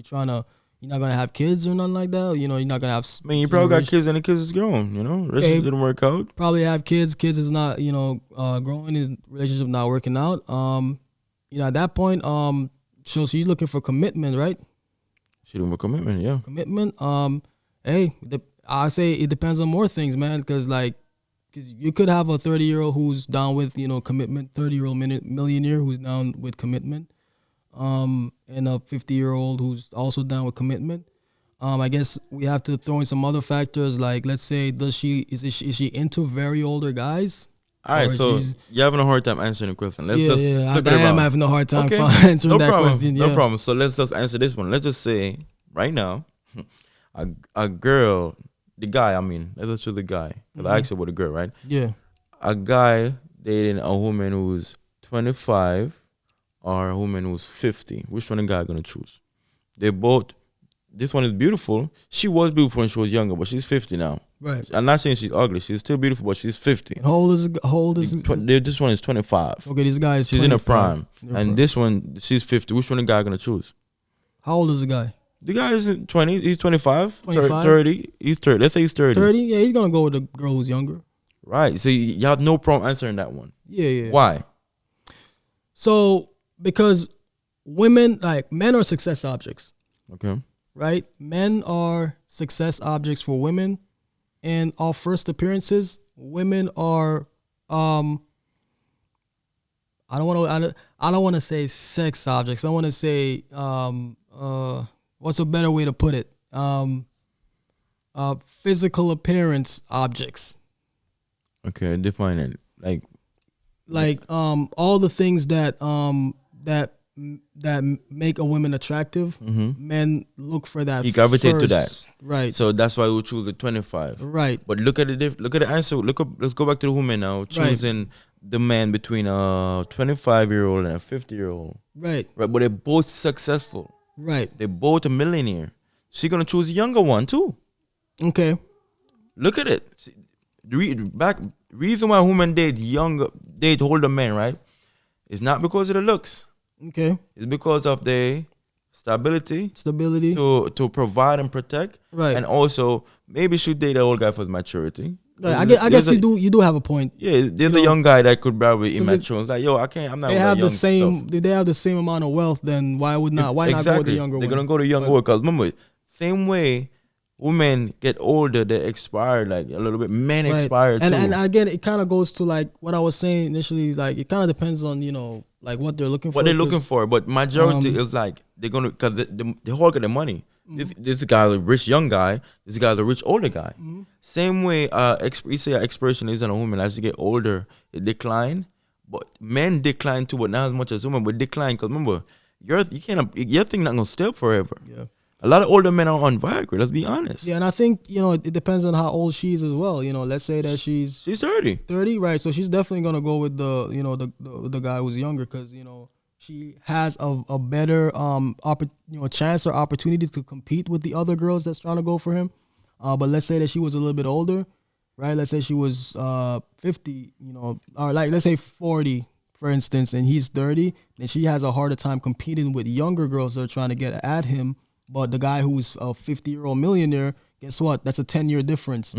You're not gonna have kids or nothing like that. You're not gonna have. You probably got kids and the kids is grown. Relationship didn't work out. Probably have kids. Kids is not growing. His relationship not working out. At that point, so she's looking for commitment, right? She's looking for commitment, yeah. Commitment. I say it depends on more things, man. Because you could have a 30-year-old who's down with commitment. 30-year-old millionaire who's down with commitment. And a 50-year-old who's also down with commitment. I guess we have to throw in some other factors, like let's say, is she into very older guys? All right, so you're having a hard time answering the question. Let's I am having a hard time answering that question. No problem. So let's just answer this one. Let's just say right now, a girl, the guy. Let's just choose the guy because I asked you about the girl, right? Yeah. A guy dating a woman who's 25. Or a woman who's 50. Which one the guy gonna choose? They both. This one is beautiful. She was beautiful when she was younger, but she's 50 now. Right. I'm not saying she's ugly. She's still beautiful, but she's 50. And how old is this one is 25. Okay, this guy is. She's 25. in her prime, and this one she's 50. Which one the guy gonna choose? How old is the guy? The guy isn't 20. He's 25. 25? 30. He's 30. Let's say he's 30. 30. Yeah, he's gonna go with the girl who's younger. Right. So you have no problem answering that one. Yeah. Why? So. Because men are success objects. Okay. Right? Men are success objects for women. And our first appearances, women are I don't want to say sex objects. I want to say what's a better way to put it? Physical appearance objects. Okay, define it. All the things that make a woman attractive, men look for that. You gravitate first. to that, right? So that's why we choose the 25, right? But look at the answer. Let's go back to the woman now, choosing the man between a 25-year-old and a 50-year-old, right? But they're both successful, right? They're both a millionaire. She's gonna choose a younger one too. Okay, look at it. Reason why women date older men, right? It's not because of the looks. Okay. It's because of the stability to provide and protect. Right. And also maybe should date an old guy for his maturity. Right. I guess you do have a point. Yeah, there's a young guy that could probably immature. It's like, I'm not. They have the same. Stuff. They have the same amount of wealth. Then why not go with the younger one? They're gonna go to younger one because remember, same way. Women get older, they expire a little bit. Men expire too. And again, it kind of goes to what I was saying initially. It kind of depends on what they're looking for. What they're looking for, but majority is they're gonna because they all get the money. This guy's a rich young guy. This guy's a rich older guy. Same way, you say expiration is on a woman as you get older, it decline. But men decline too, but not as much as women. But decline because remember, your thing not gonna stay up forever. Yeah. A lot of older men are on Viagra. Let's be honest. Yeah, and I think it depends on how old she is as well. Let's say that she's 30. 30, right? So she's definitely gonna go with the guy who's younger because she has a better chance or opportunity to compete with the other girls that's trying to go for him. But let's say that she was a little bit older, right? Let's say she was 50, or let's say 40, for instance, and he's 30. Then she has a harder time competing with younger girls that are trying to get at him. But the guy who's a 50-year-old millionaire, guess what? That's a 10-year difference.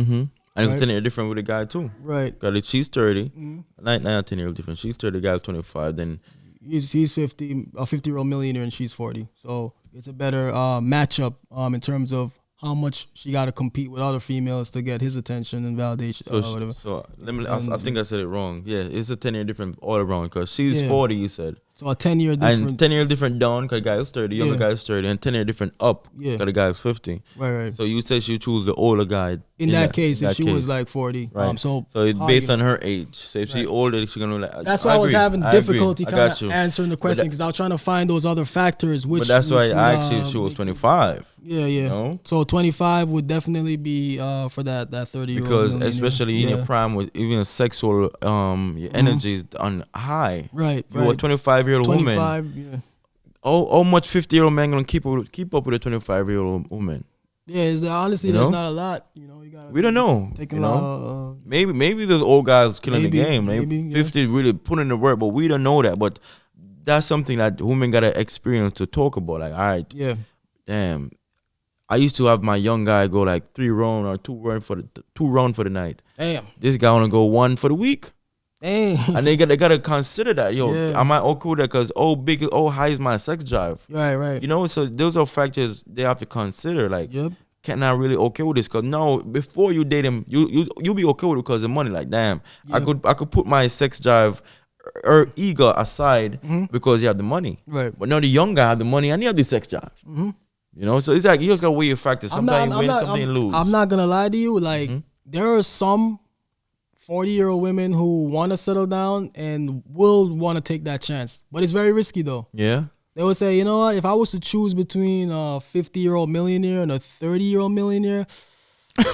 And it's Right. 10 years different with the guy too. Right. Got it. She's 30. Mhm. Not 10 years different. She's 30. The guy's 25. Then He's 50, a 50-year-old millionaire, and she's 40. So it's a better matchup in terms of how much she got to compete with other females to get his attention and validation. Whatever. so let me. I think I said it wrong. Yeah, it's a 10 year different all around because she's Yeah. 40. You said. So a 10-year difference. And 10 years different down because the guy is 30, younger Yeah. guy is 30, and 10 years different up Yeah. because the guy is 50. Right. So you said she choose the older guy. In that case, in if that she was case. like 40. Right. So it's how based you- on her age. So if she Right. older, she's going to like. That's why I was agree. having I agree. difficulty I kind got of you. answering the question because I was trying to find those other factors. Which, But that's why which I would, asked you if she was make- 25. Yeah. You know? So 25 would definitely be for that 30-year-old. Because millionaire. especially in your prime with even sexual your energy is on high. Right. You're a 25-year-old woman. 25. Yeah. How much 50-year-old man gonna keep up with a 25-year-old woman? Yeah. Honestly, You there's know? not a lot. You know, you got. We don't know. Taking You a know? lot of, Maybe those old guys killing Maybe, the game. maybe, yeah. 50 really putting in the work, but we don't know that. But that's something that women gotta experience to talk about. Like, all right, yeah. damn. I used to have my young guy go like 3 round or 2 round for the night. Damn. This guy wanna go 1 for the week. Damn. And they gotta consider that. Yo, Yeah. am I okay with that? Because high is my sex drive. Right. You know, so those are factors they have to consider. Like, Yep. can I really okay with this? Because no, before you date him, you be okay with it because of money. Like, damn, I could put my sex drive or ego aside because you have the money. Right. But now the young guy have the money and he have the sex drive. You know, so it's like you just gotta weigh your factors. Sometimes you win, sometimes you lose. I'm not gonna lie to you. Like there are some 40-year-old women who want to settle down and will want to take that chance, but it's very risky though. Yeah. They would say, you know what? If I was to choose between a 50-year-old millionaire and a 30-year-old millionaire,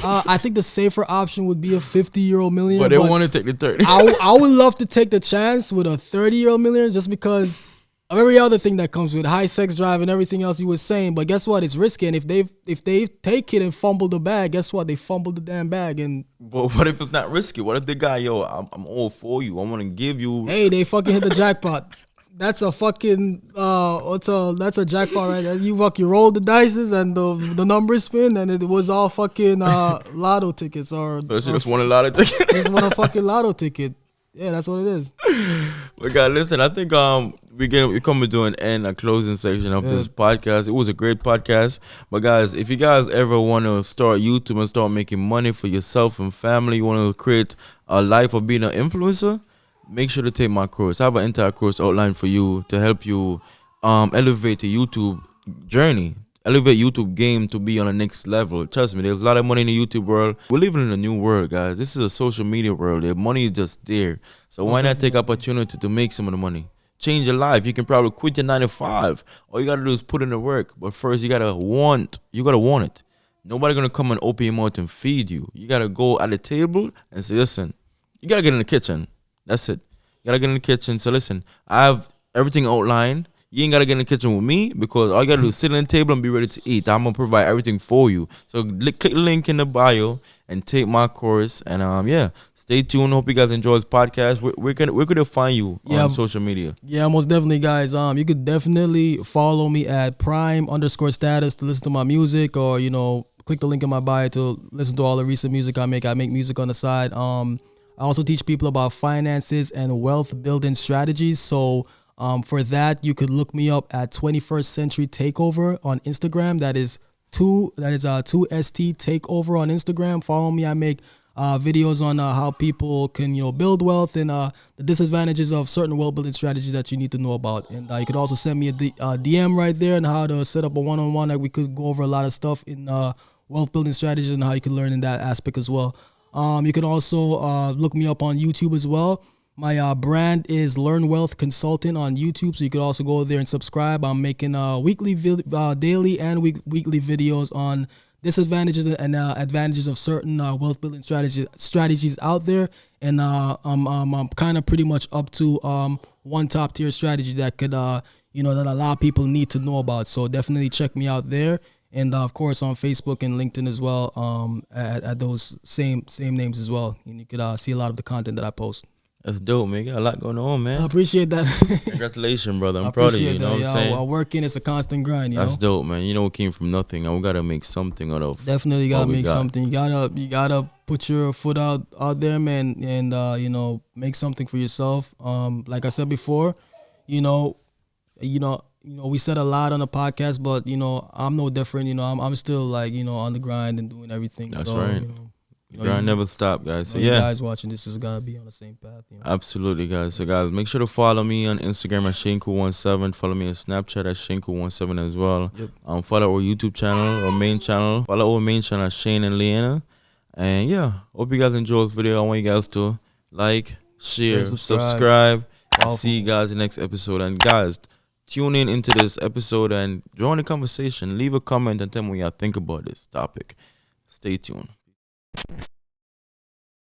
I think the safer option would be a 50-year-old millionaire. But they want to take the 30. I would love to take the chance with a 30-year-old millionaire just because of every other thing that comes with high sex drive and everything else you were saying. But guess what? It's risky, and if they take it and fumble the bag, guess what? They fumbled the damn bag, and But what if it's not risky? What if the guy, yo, I'm all for you. I want to give you. hey, they fucking hit the jackpot. That's a fucking that's a jackpot right there. You roll the dices and the numbers spin, and it was all fucking lotto tickets or So she just won a lot of tickets. just won a fucking lotto ticket. Yeah, that's what it is. But guys, listen, I think we coming to an end, a closing section of this podcast. It was a great podcast. But guys, if you guys ever want to start YouTube and start making money for yourself and family, you want to create a life of being an influencer, make sure to take my course. I have an entire course outlined for you to help you elevate the YouTube journey, elevate YouTube game to be on the next level. Trust me, there's a lot of money in the YouTube world. We're living in a new world, guys. This is a social media world. The money is just there. So why not take opportunity to make some of the money? Change your life. You can probably quit your 9 to 5. All you gotta do is put in the work. But first you gotta want it. Nobody gonna come and open your mouth and feed you. You gotta go at the table and say, listen, you gotta get in the kitchen. That's it. You gotta get in the kitchen. So listen, I have everything outlined. You ain't gotta get in the kitchen with me because all you gotta do is sit on the table and be ready to eat. I'm gonna provide everything for you. So click the link in the bio and take my course. And stay tuned. Hope you guys enjoy this podcast. We're gonna find you on social media. Yeah, most definitely, guys. You could definitely follow me at prime_status to listen to my music, or click the link in my bio to listen to all the recent music I make. I make music on the side. I also teach people about finances and wealth building strategies. So for that, you could look me up at 21st Century Takeover on Instagram. That is 2ST Takeover on Instagram. Follow me. I make videos on how people can build wealth and the disadvantages of certain wealth building strategies that you need to know about. And you could also send me a DM right there on how to set up a one-on-one. Like we could go over a lot of stuff in wealth building strategies and how you can learn in that aspect as well. You can also look me up on YouTube as well. My brand is Learn Wealth Consultant on YouTube, so you could also go there and subscribe. I'm making weekly, daily, and weekly videos on disadvantages and advantages of certain wealth building strategies out there. And I'm kind of pretty much up to one top tier strategy that could that a lot of people need to know about. So definitely check me out there. And of course on Facebook and LinkedIn as well, at those same names as well. And you could see a lot of the content that I post. That's dope, man. You got a lot going on, man. I appreciate that. Congratulations, brother. I'm proud of you. You know what I'm saying? While working, it's a constant grind. That's dope, man. We came from nothing, and we gotta make something out of. Definitely gotta make something. You gotta put your foot out there, man, and you know, make something for yourself. Like I said before, you know, we said a lot on the podcast, but you know, I'm no different. You know, I'm still like, you know, on the grind and doing everything. That's so, right. Grind never stop, guys. So you yeah, guys watching this has gotta be on the same path. You know? absolutely, guys. So guys, make sure to follow me on Instagram at Shinku17. Follow me on Snapchat at Shinku17 as well. Yep. Follow our YouTube channel, our main channel. Follow our main channel, Shane and Leanna. And yeah, hope you guys enjoy this video. I want you guys to like, share, subscribe. See you guys in the next episode. And guys, tune in into this episode and join the conversation. Leave a comment and tell me what y'all think about this topic. Stay tuned.